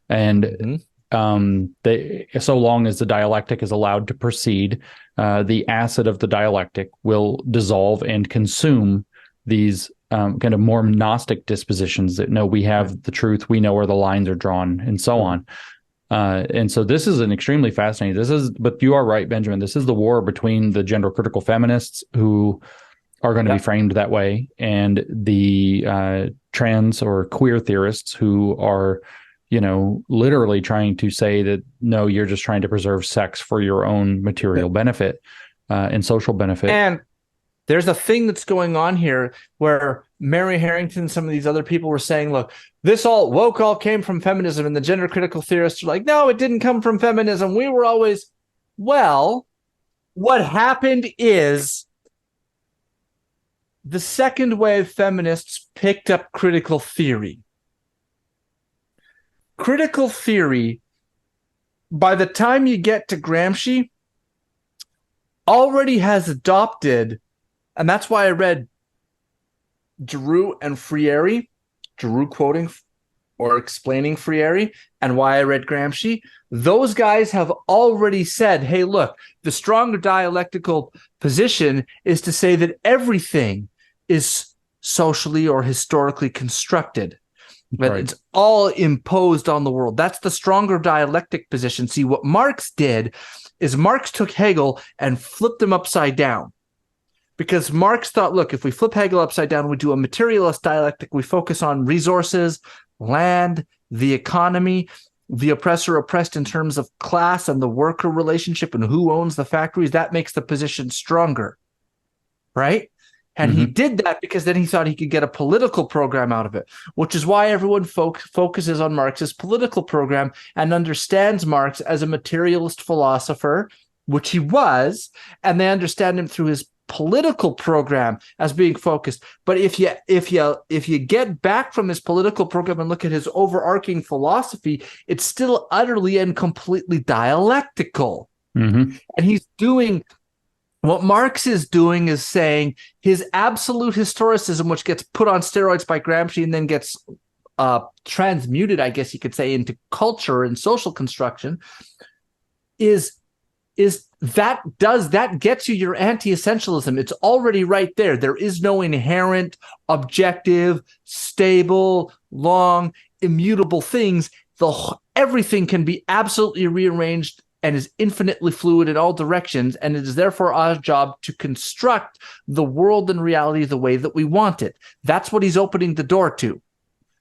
And so long as the dialectic is allowed to proceed, the acid of the dialectic will dissolve and consume these kind of more Gnostic dispositions that no, we have the truth, we know where the lines are drawn, and so on. And so this is an extremely fascinating. But you are right, Benjamin. This is the war between the gender critical feminists, who are going to be framed that way, and the trans or queer theorists, who are, literally trying to say that, no, you're just trying to preserve sex for your own material benefit and social benefit. And there's a thing that's going on here where Mary Harrington and some of these other people were saying, look, this woke all came from feminism, and the gender critical theorists are like, no, it didn't come from feminism. We were always, well, what happened is the second wave feminists picked up critical theory. Critical theory, by the time you get to Gramsci, already has adopted, and that's why I read Giroux and Freire, Giroux quoting or explaining Freire, and why I read Gramsci. Those guys have already said, hey, look, the stronger dialectical position is to say that everything is socially or historically constructed. But it's all imposed on the world. That's the stronger dialectic position. See, what Marx did is Marx took Hegel and flipped him upside down. Because Marx thought, look, if we flip Hegel upside down, we do a materialist dialectic, we focus on resources, land, the economy, the oppressor oppressed in terms of class and the worker relationship and who owns the factories, that makes the position stronger, right? And he did that because then he thought he could get a political program out of it, which is why everyone focuses on Marx's political program and understands Marx as a materialist philosopher, which he was, and they understand him through his political program as being focused. But if you get back from his political program and look at his overarching philosophy, it's still utterly and completely dialectical. And he's doing what Marx is doing is saying his absolute historicism, which gets put on steroids by Gramsci and then gets transmuted, I guess you could say, into culture and social construction, is that gets you your anti-essentialism. It's already right there. There is no inherent, objective, stable, long, immutable things. Everything can be absolutely rearranged and is infinitely fluid in all directions, and it is therefore our job to construct the world and reality the way that we want it. That's what he's opening the door to,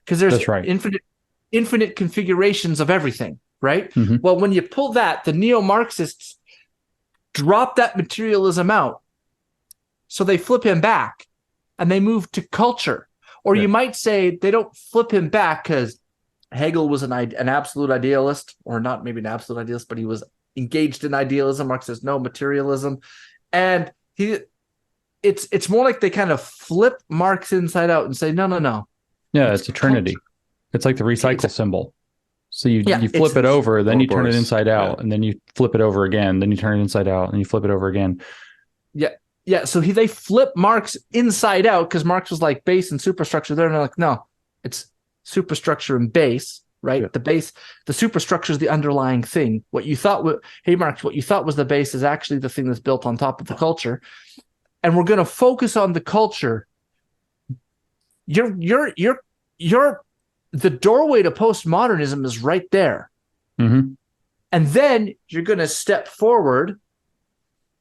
because there's infinite configurations of everything, right? Well, when you pull that, the neo-Marxists drop that materialism out, so they flip him back, and they move to culture. Or you might say they don't flip him back because Hegel was an absolute idealist, or not maybe an absolute idealist, but he was engaged in idealism. Marx says no, materialism. And it's more like they kind of flip Marx inside out and say, no. Yeah, it's a trinity. Culture. It's like the recycle symbol. So you flip it over, then you turn it inside out, and then you flip it over again, then you turn it inside out, and you flip it over again. Yeah. So they flip Marx inside out because Marx was like base and superstructure there, and they're like, no, it's superstructure and base, right? The superstructure is the underlying thing. What you thought what you thought was the base is actually the thing that's built on top of the culture. And we're going to focus on the culture. The doorway to postmodernism is right there. And then you're going to step forward,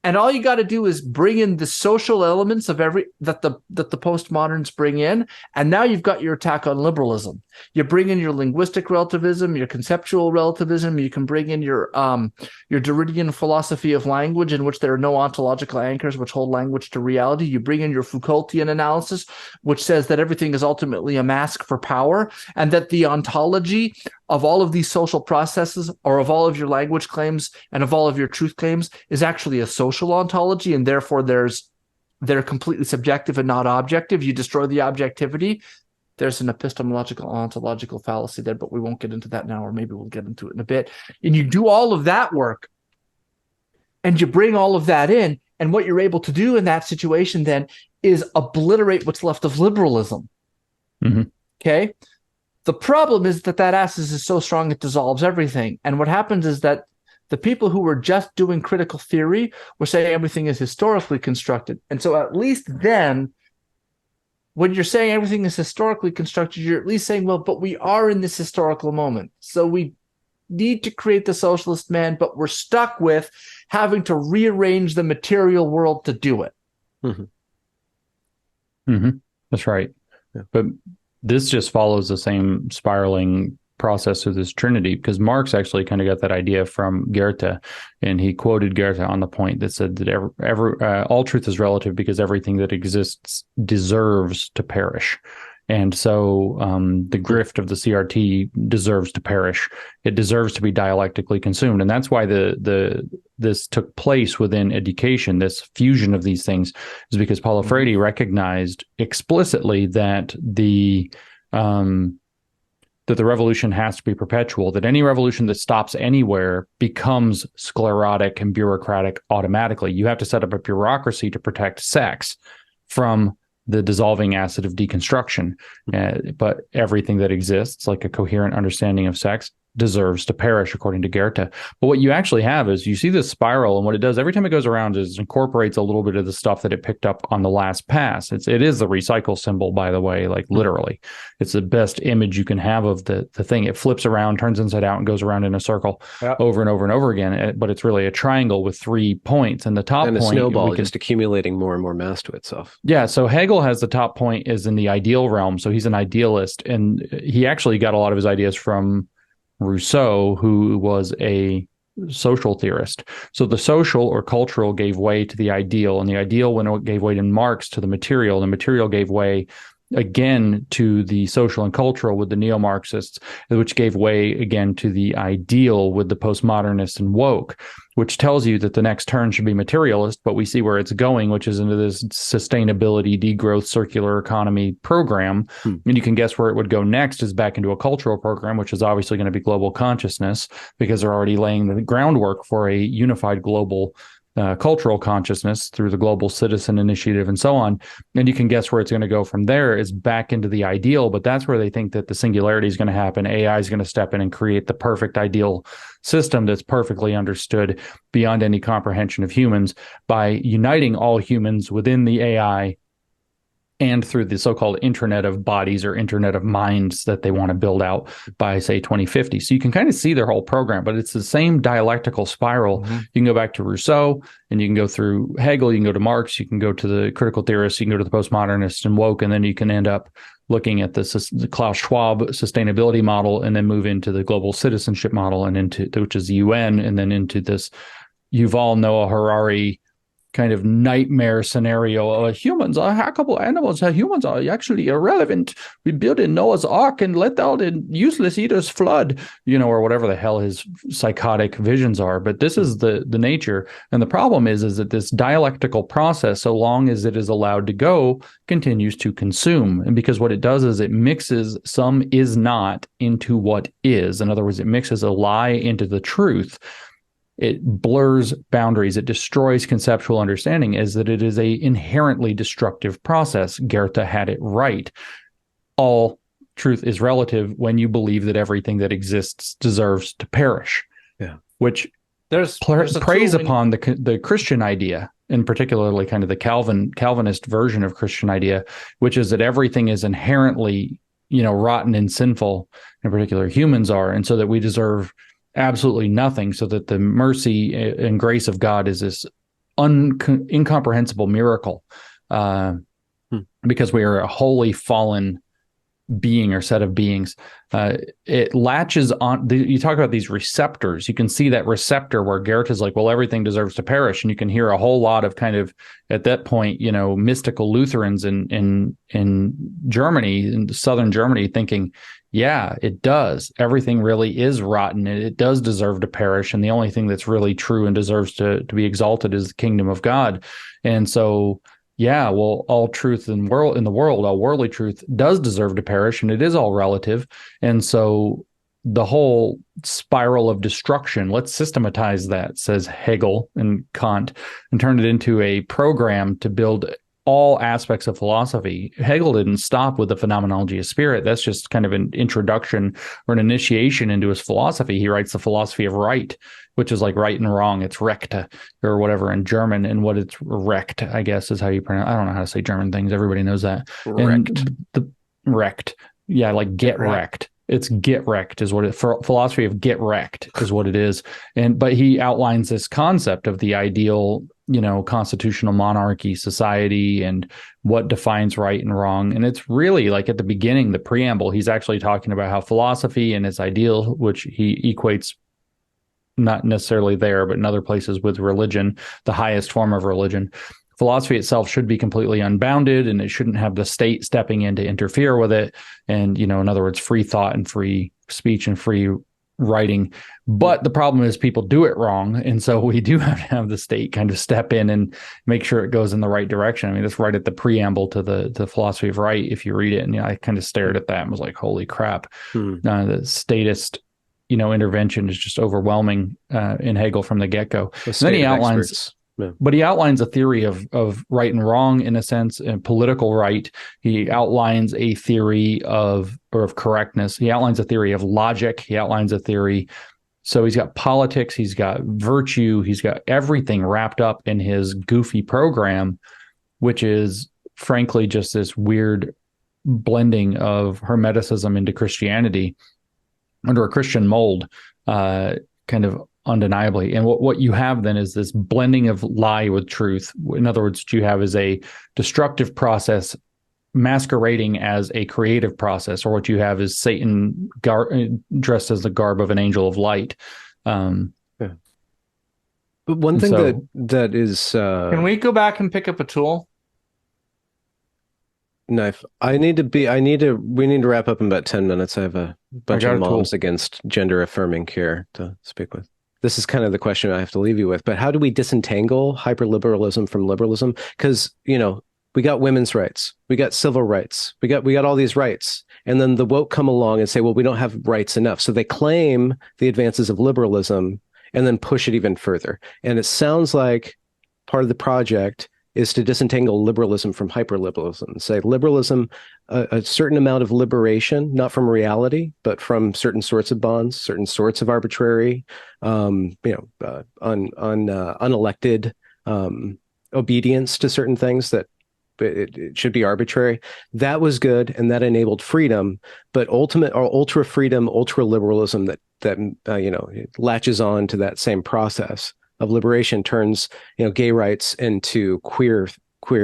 and all you got to do is bring in the social elements of that the postmoderns bring in, and now you've got your attack on liberalism. You bring in your linguistic relativism, your conceptual relativism. You can bring in your Derridian philosophy of language, in which there are no ontological anchors which hold language to reality. You bring in your Foucaultian analysis, which says that everything is ultimately a mask for power, and that the ontology of all of these social processes, or of all of your language claims and of all of your truth claims, is actually a social ontology, and therefore they're completely subjective and not objective. You destroy the objectivity, there's an epistemological ontological fallacy there, but we won't get into that now, or maybe we'll get into it in a bit. And you do all of that work, and you bring all of that in, and what you're able to do in that situation then is obliterate what's left of liberalism. Okay? The problem is that axis is so strong it dissolves everything. And what happens is that the people who were just doing critical theory were saying everything is historically constructed. And so at least then, when you're saying everything is historically constructed, you're at least saying, well, but we are in this historical moment. So we need to create the socialist man, but we're stuck with having to rearrange the material world to do it. That's right. But this just follows the same spiraling process of this trinity, because Marx actually kind of got that idea from Goethe, and he quoted Goethe on the point that said that all truth is relative because everything that exists deserves to perish. And so the grift of the CRT deserves to perish. It deserves to be dialectically consumed. And that's why this took place within education. This fusion of these things is because Paulo Freire recognized explicitly that the revolution has to be perpetual, that any revolution that stops anywhere becomes sclerotic and bureaucratic automatically. You have to set up a bureaucracy to protect sex from the dissolving acid of deconstruction. But everything that exists, like a coherent understanding of sex, deserves to perish, according to Goethe. But what you actually have is you see this spiral, and what it does every time it goes around is incorporates a little bit of the stuff that it picked up on the last pass. It is the recycle symbol, by the way, like literally. It's the best image you can have of the thing. It flips around, turns inside out, and goes around in a circle over and over and over again. But it's really a triangle with 3 points. And the top point... And a snowball just accumulating more and more mass to itself. Yeah, so Hegel has the top point is in the ideal realm. So he's an idealist, and he actually got a lot of his ideas from Rousseau, who was a social theorist. So the social or cultural gave way to the ideal, and the ideal, when it gave way to Marx, to the material gave way again to the social and cultural with the neo-Marxists, which gave way again to the ideal with the postmodernists and woke, which tells you that the next turn should be materialist, but we see where it's going, which is into this sustainability, degrowth, circular economy program. And you can guess where it would go next is back into a cultural program, which is obviously going to be global consciousness, because they're already laying the groundwork for a unified global cultural consciousness through the Global Citizen Initiative and so on. And you can guess where it's going to go from there is back into the ideal, but that's where they think that the singularity is going to happen. AI is going to step in and create the perfect ideal system that's perfectly understood beyond any comprehension of humans by uniting all humans within the AI and through the so-called internet of bodies or internet of minds that they want to build out by, say, 2050. So you can kind of see their whole program, but it's the same dialectical spiral. You can go back to Rousseau, and you can go through Hegel, you can go to Marx, you can go to the critical theorists, you can go to the postmodernists and woke, and then you can end up looking at the Klaus Schwab sustainability model, and then move into the global citizenship model, and into, which is the UN, and then into this Yuval Noah Harari kind of nightmare scenario. Humans are hackable animals. Humans are actually irrelevant. We built a Noah's Ark and let all the useless eaters flood, or whatever the hell his psychotic visions are. But this is the nature. And the problem is that this dialectical process, so long as it is allowed to go, continues to consume. And because what it does is it mixes some is not into what is. In other words, it mixes a lie into the truth. It blurs boundaries. It destroys conceptual understanding, as that it is a inherently destructive process. Goethe had it right. All truth is relative when you believe that everything that exists deserves to perish. Yeah, which there's preys upon the Christian idea, and particularly kind of the Calvinist version of Christian idea, which is that everything is inherently, rotten and sinful. In particular, humans are, and so that we deserve absolutely nothing, so that the mercy and grace of God is this incomprehensible miracle, because we are a wholly fallen being or set of beings. It latches on. You talk about these receptors. You can see that receptor where Goethe is like, well, everything deserves to perish, and you can hear a whole lot of kind of, at that point, mystical Lutherans in Germany, in southern Germany, thinking, yeah, it does. Everything really is rotten. It does deserve to perish. And the only thing that's really true and deserves to be exalted is the kingdom of God. And so, yeah, well, all truth in the world, all worldly truth does deserve to perish, and it is all relative. And so the whole spiral of destruction, let's systematize that, says Hegel and Kant, and turn it into a program to build all aspects of philosophy. Hegel didn't stop with the phenomenology of spirit. That's just kind of an introduction or an initiation into his philosophy. He writes the philosophy of right, which is like right and wrong. It's Recht or whatever in German, and what it's Recht, I guess, is how you pronounce. I don't know how to say German things. Everybody knows that. Recht. And the Recht. Yeah, like get wrecked. It's get wrecked is what it, philosophy of get wrecked is what it is. But he outlines this concept of the ideal, constitutional monarchy society and what defines right and wrong. And it's really like at the beginning, the preamble, he's actually talking about how philosophy and its ideal, which he equates not necessarily there, but in other places with religion, the highest form of religion. Philosophy itself should be completely unbounded, and it shouldn't have the state stepping in to interfere with it. And, in other words, free thought and free speech and free writing. But the problem is people do it wrong. And so we do have to have the state kind of step in and make sure it goes in the right direction. I mean, that's right at the preamble to the philosophy of right, if you read it. And I kind of stared at that and was like, holy crap. The statist, intervention is just overwhelming in Hegel from the get-go. And then he outlines... Experts. Yeah. But he outlines a theory of right and wrong, in a sense, and political right. He outlines a theory of correctness. He outlines a theory of logic. He outlines a theory. So he's got politics, he's got virtue, he's got everything wrapped up in his goofy program, which is frankly just this weird blending of Hermeticism into Christianity under a Christian mold, kind of undeniably. And what you have then is this blending of lie with truth. In other words, what you have is a destructive process masquerading as a creative process, or what you have is Satan dressed as the garb of an angel of light. Yeah. But one thing that is Can we go back and pick up a tool? knife. We need to wrap up in about 10 minutes. I have a bunch of moms against gender affirming care to speak with. This is kind of the question I have to leave you with. But how do we disentangle hyperliberalism from liberalism? Because, we got women's rights, we got civil rights, we got all these rights. And then the woke come along and say, well, we don't have rights enough. So they claim the advances of liberalism and then push it even further. And it sounds like part of the project is to disentangle liberalism from hyperliberalism. Say liberalism, a certain amount of liberation, not from reality, but from certain sorts of bonds, certain sorts of arbitrary, unelected obedience to certain things that it should be arbitrary. That was good, and that enabled freedom. But ultimate or ultra freedom, ultra liberalism that latches on to that same process of liberation turns gay rights into queer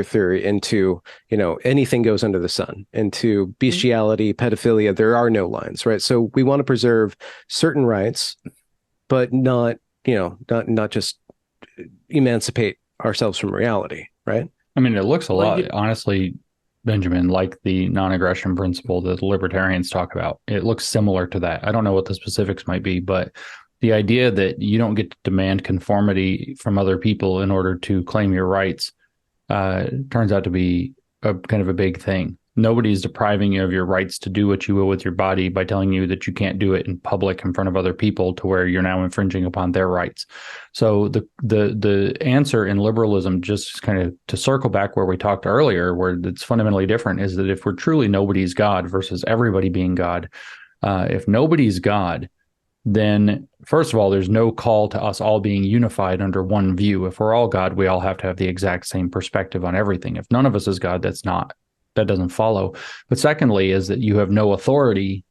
theory, into anything goes under the sun, into bestiality, pedophilia. There are no lines, right? So we want to preserve certain rights, but not just emancipate ourselves from reality, right? I mean, it looks a lot, honestly, Benjamin, like the non-aggression principle that the libertarians talk about. It looks similar to that. I don't know what the specifics might be, but the idea that you don't get to demand conformity from other people in order to claim your rights turns out to be a kind of a big thing. Nobody's depriving you of your rights to do what you will with your body by telling you that you can't do it in public in front of other people to where you're now infringing upon their rights. So the answer in liberalism, just kind of to circle back where we talked earlier, where it's fundamentally different, is that if we're truly nobody's God versus everybody being God, if nobody's God, then first of all, there's no call to us all being unified under one view. If we're all God, we all have to have the exact same perspective on everything. If none of us is God, that doesn't follow. But secondly, is that you have no authority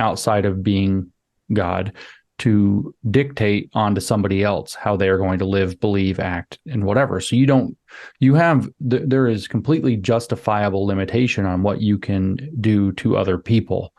outside of being God to dictate onto somebody else how they are going to live, believe, act, and whatever. So there is completely justifiable limitation on what you can do to other people.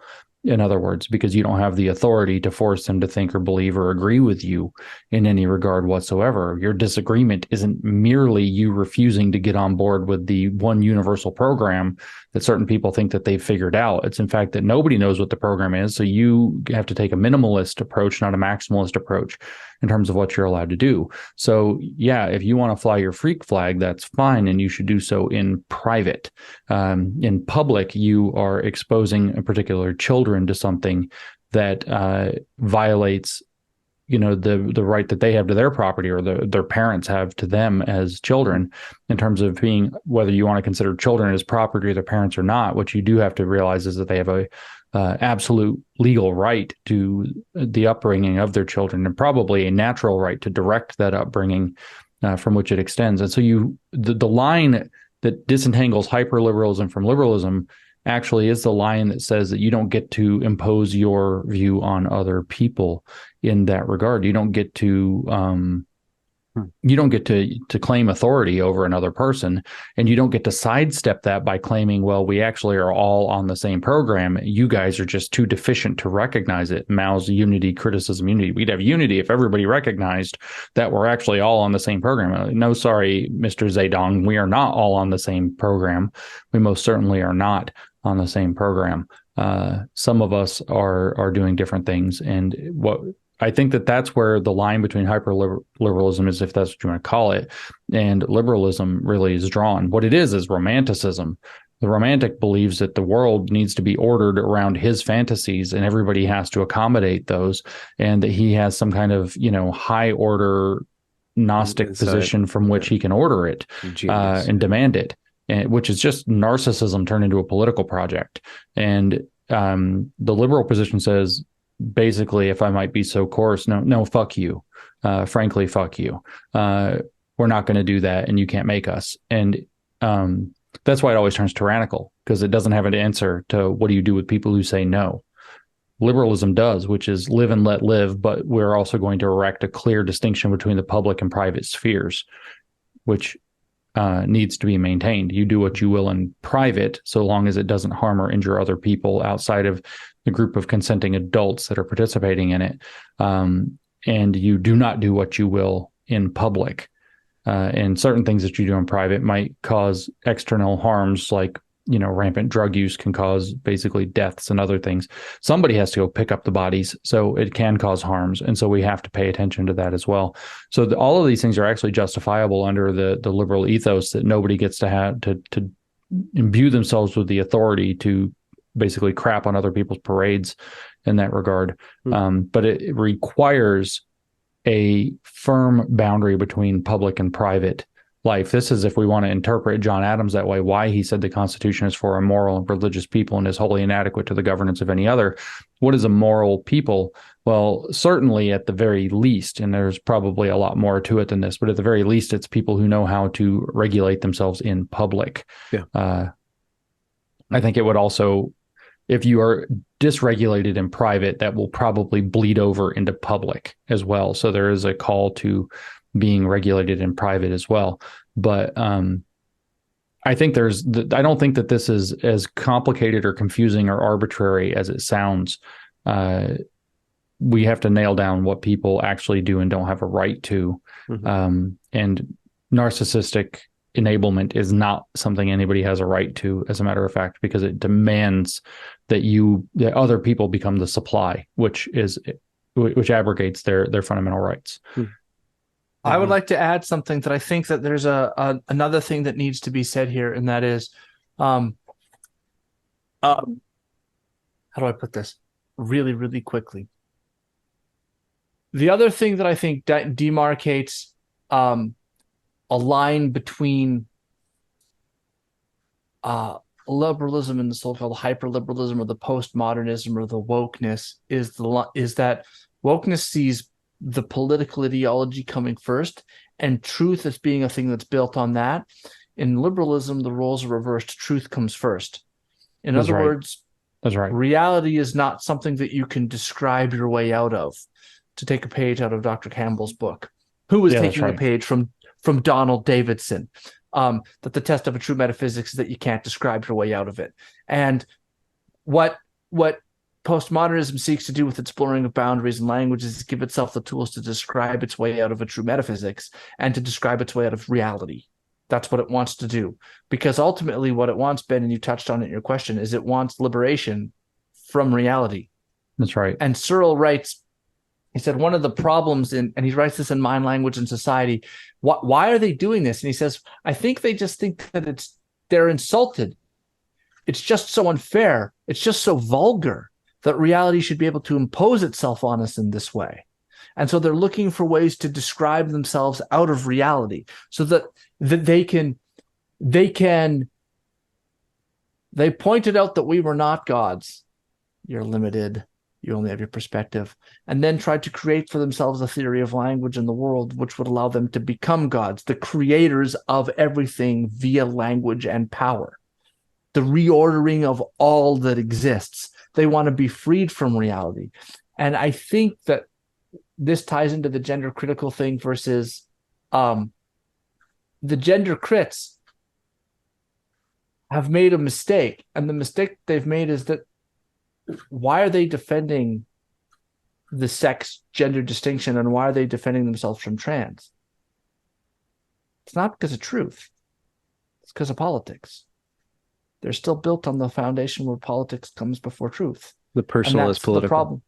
In other words, because you don't have the authority to force them to think or believe or agree with you in any regard whatsoever. Your disagreement isn't merely you refusing to get on board with the one universal program that certain people think that they've figured out. It's in fact that nobody knows what the program is. So you have to take a minimalist approach, not a maximalist approach in terms of what you're allowed to do. So yeah, if you want to fly your freak flag, that's fine. And you should do so in private. In public, you are exposing in particular children to something that violates the right that they have to their property, or their parents have to them as children, in terms of being, whether you want to consider children as property of their parents or not. What you do have to realize is that they have a absolute legal right to the upbringing of their children, and probably a natural right to direct that upbringing from which it extends. And so the line that disentangles hyperliberalism from liberalism actually is the line that says that you don't get to impose your view on other people in that regard. You don't get to claim authority over another person, and you don't get to sidestep that by claiming, well, we actually are all on the same program. You guys are just too deficient to recognize it. Mao's unity, criticism, unity. We'd have unity if everybody recognized that we're actually all on the same program. No, sorry, Mr. Zedong, we are not all on the same program. We most certainly are not on the same program. Some of us are doing different things, and what I think that's where the line between hyperliberalism is, if that's what you want to call it, and liberalism really is drawn. What it is romanticism. The romantic believes that the world needs to be ordered around his fantasies, and everybody has to accommodate those, and that he has some kind of high order Gnostic position from which he can order it and demand it. Which is just narcissism turned into a political project. And the liberal position says, basically, if I might be so coarse, no, fuck you. Frankly, fuck you. We're not going to do that, and you can't make us. And that's why it always turns tyrannical, because it doesn't have an answer to what do you do with people who say no. Liberalism does, which is live and let live, but we're also going to erect a clear distinction between the public and private spheres, which needs to be maintained. You do what you will in private, so long as it doesn't harm or injure other people outside of the group of consenting adults that are participating in it. And you do not do what you will in public. And certain things that you do in private might cause external harms, like, rampant drug use can cause basically deaths and other things. Somebody has to go pick up the bodies, so it can cause harms. And so we have to pay attention to that as well. So all of these things are actually justifiable under the liberal ethos, that nobody gets to have to imbue themselves with the authority to basically crap on other people's parades in that regard. But it requires a firm boundary between public and private life. This is, if we want to interpret John Adams that way, why he said the Constitution is for a moral and religious people and is wholly inadequate to the governance of any other. What is a moral people? Well, certainly at the very least, and there's probably a lot more to it than this, but at the very least, it's people who know how to regulate themselves in public. Yeah. I think it would also, if you are dysregulated in private, that will probably bleed over into public as well. So there is a call to being regulated in private as well. But I think I don't think that this is as complicated or confusing or arbitrary as it sounds. We have to nail down what people actually do and don't have a right to. And narcissistic enablement is not something anybody has a right to, as a matter of fact, because it demands that other people become the supply, which abrogates their fundamental rights. I would like to add something that I think that there's another thing that needs to be said here, and that is, how do I put this really, really quickly? The other thing that I think demarcates a line between liberalism and the so-called hyperliberalism or the postmodernism or the wokeness is that wokeness sees the political ideology coming first and truth as being a thing that's built on that. In liberalism, the roles are reversed. Truth comes first. In other words, that's right. Reality is not something that you can describe your way out of. To take a page out of Dr. Campbell's book, who was taking a page from Donald Davidson, that the test of a true metaphysics is that you can't describe your way out of it. And what postmodernism seeks to do with its blurring of boundaries and languages is give itself the tools to describe its way out of a true metaphysics and to describe its way out of reality. That's what it wants to do. Because ultimately what it wants, Ben, and you touched on it in your question, is it wants liberation from reality. That's right. And Searle writes, he said, one of the problems and he writes this in Mind, Language, and Society, why are they doing this? And he says, I think they just think that they're insulted. It's just so unfair. It's just so vulgar that reality should be able to impose itself on us in this way. And so they're looking for ways to describe themselves out of reality so that they pointed out that we were not gods. You're limited. You only have your perspective. And then tried to create for themselves a theory of language in the world, which would allow them to become gods, the creators of everything via language and power, the reordering of all that exists. They want to be freed from reality. And I think that this ties into the gender critical thing versus the gender crits have made a mistake. And the mistake they've made is that why are they defending the sex gender distinction and why are they defending themselves from trans? It's not because of truth. It's because of politics. They're still built on the foundation where politics comes before truth. The personal is political. The problem.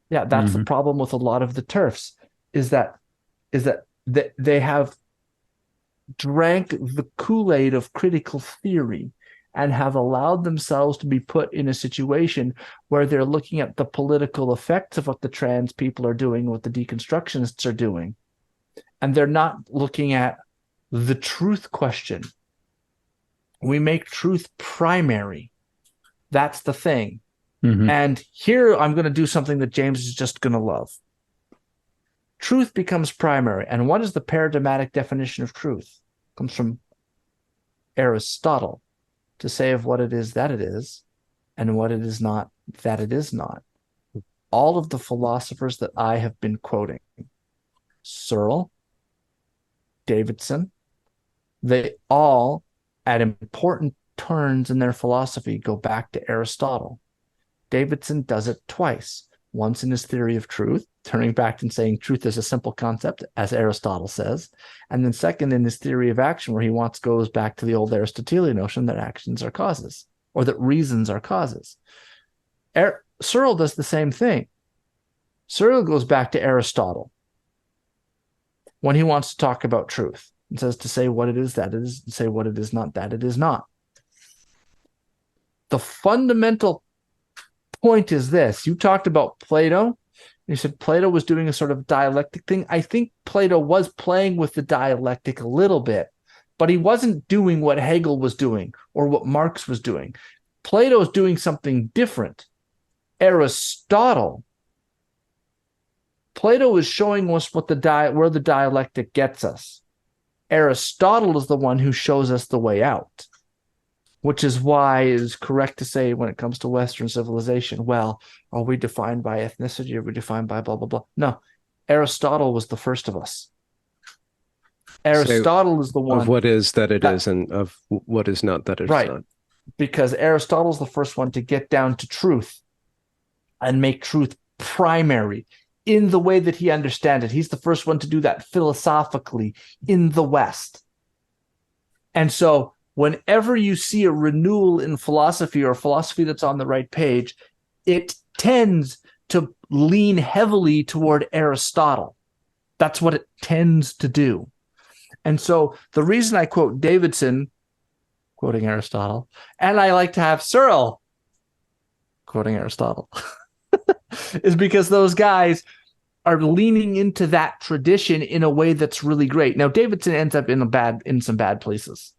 Yeah, that's the problem with a lot of the TERFs is that they have drank the Kool-Aid of critical theory and have allowed themselves to be put in a situation where they're looking at the political effects of what the trans people are doing, what the deconstructionists are doing, and they're not looking at the truth question. We make truth primary. That's the thing. And here I'm going to do something that James is just going to love. Truth becomes primary. And what is the paradigmatic definition of truth? It comes from Aristotle, to say of what it is that it is, and what it is not that it is not. All of the philosophers that I have been quoting, Searle, Davidson, they all, at important turns in their philosophy, go back to Aristotle. Davidson does it twice. Once in his theory of truth, turning back and saying truth is a simple concept, as Aristotle says. And then second, in his theory of action, where he goes back to the old Aristotelian notion that actions are causes, or that reasons are causes. Searle does the same thing. Searle goes back to Aristotle when he wants to talk about truth. It says to say what it is, that it is, and say what it is not, that it is not. The fundamental point is this. You talked about Plato. You said Plato was doing a sort of dialectic thing. I think Plato was playing with the dialectic a little bit, but he wasn't doing what Hegel was doing or what Marx was doing. Plato is doing something different. Aristotle, Plato is showing us where the dialectic gets us. Aristotle is the one who shows us the way out, which is why it is correct to say when it comes to Western civilization, well, are we defined by ethnicity? Are we defined by blah, blah, blah? No, Aristotle was the first of us. Aristotle is the one. Of what is that it is, and of what is not that it is not. Because Aristotle's the first one to get down to truth and make truth primary in the way that he understands it. He's the first one to do that philosophically in the West. And so whenever you see a renewal in philosophy or philosophy that's on the right page, it tends to lean heavily toward Aristotle. That's what it tends to do. And so the reason I quote Davidson, quoting Aristotle, and I like to have Searle, quoting Aristotle, is because those guys are leaning into that tradition in a way that's really great. Now, Davidson ends up in some bad places.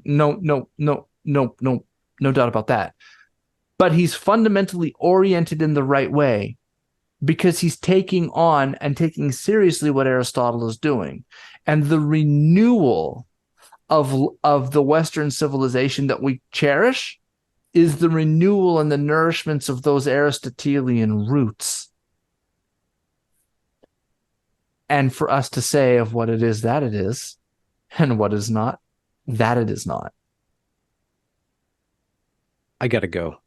No doubt about that. But he's fundamentally oriented in the right way because he's taking on and taking seriously what Aristotle is doing. And the renewal of the Western civilization that we cherish is the renewal and the nourishments of those Aristotelian roots. And for us to say of what it is that it is, and what is not that it is not. I gotta go.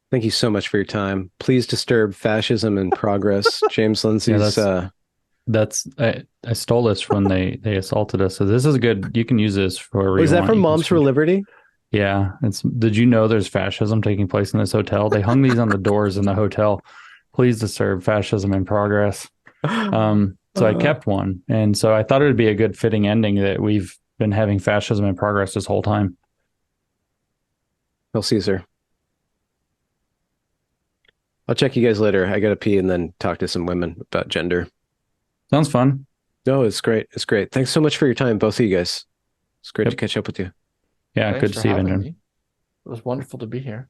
Thank you so much for your time. Please disturb fascism in progress. James Lindsay's I stole this when they assaulted us. So this is good. You can use this for. Was that from Moms for Liberty? Yeah. Did you know there's fascism taking place in this hotel? They hung these on the doors in the hotel. Please disturb fascism in progress. So I kept one. And so I thought it would be a good fitting ending that we've been having fascism in progress this whole time. Hail Caesar. I'll check you guys later. I gotta pee and then talk to some women about gender. Sounds fun. No, it's great. It's great. Thanks so much for your time, both of you guys. It's great to catch up with you. Yeah, Thanks good to for see you, having Benjamin. me. It was wonderful to be here.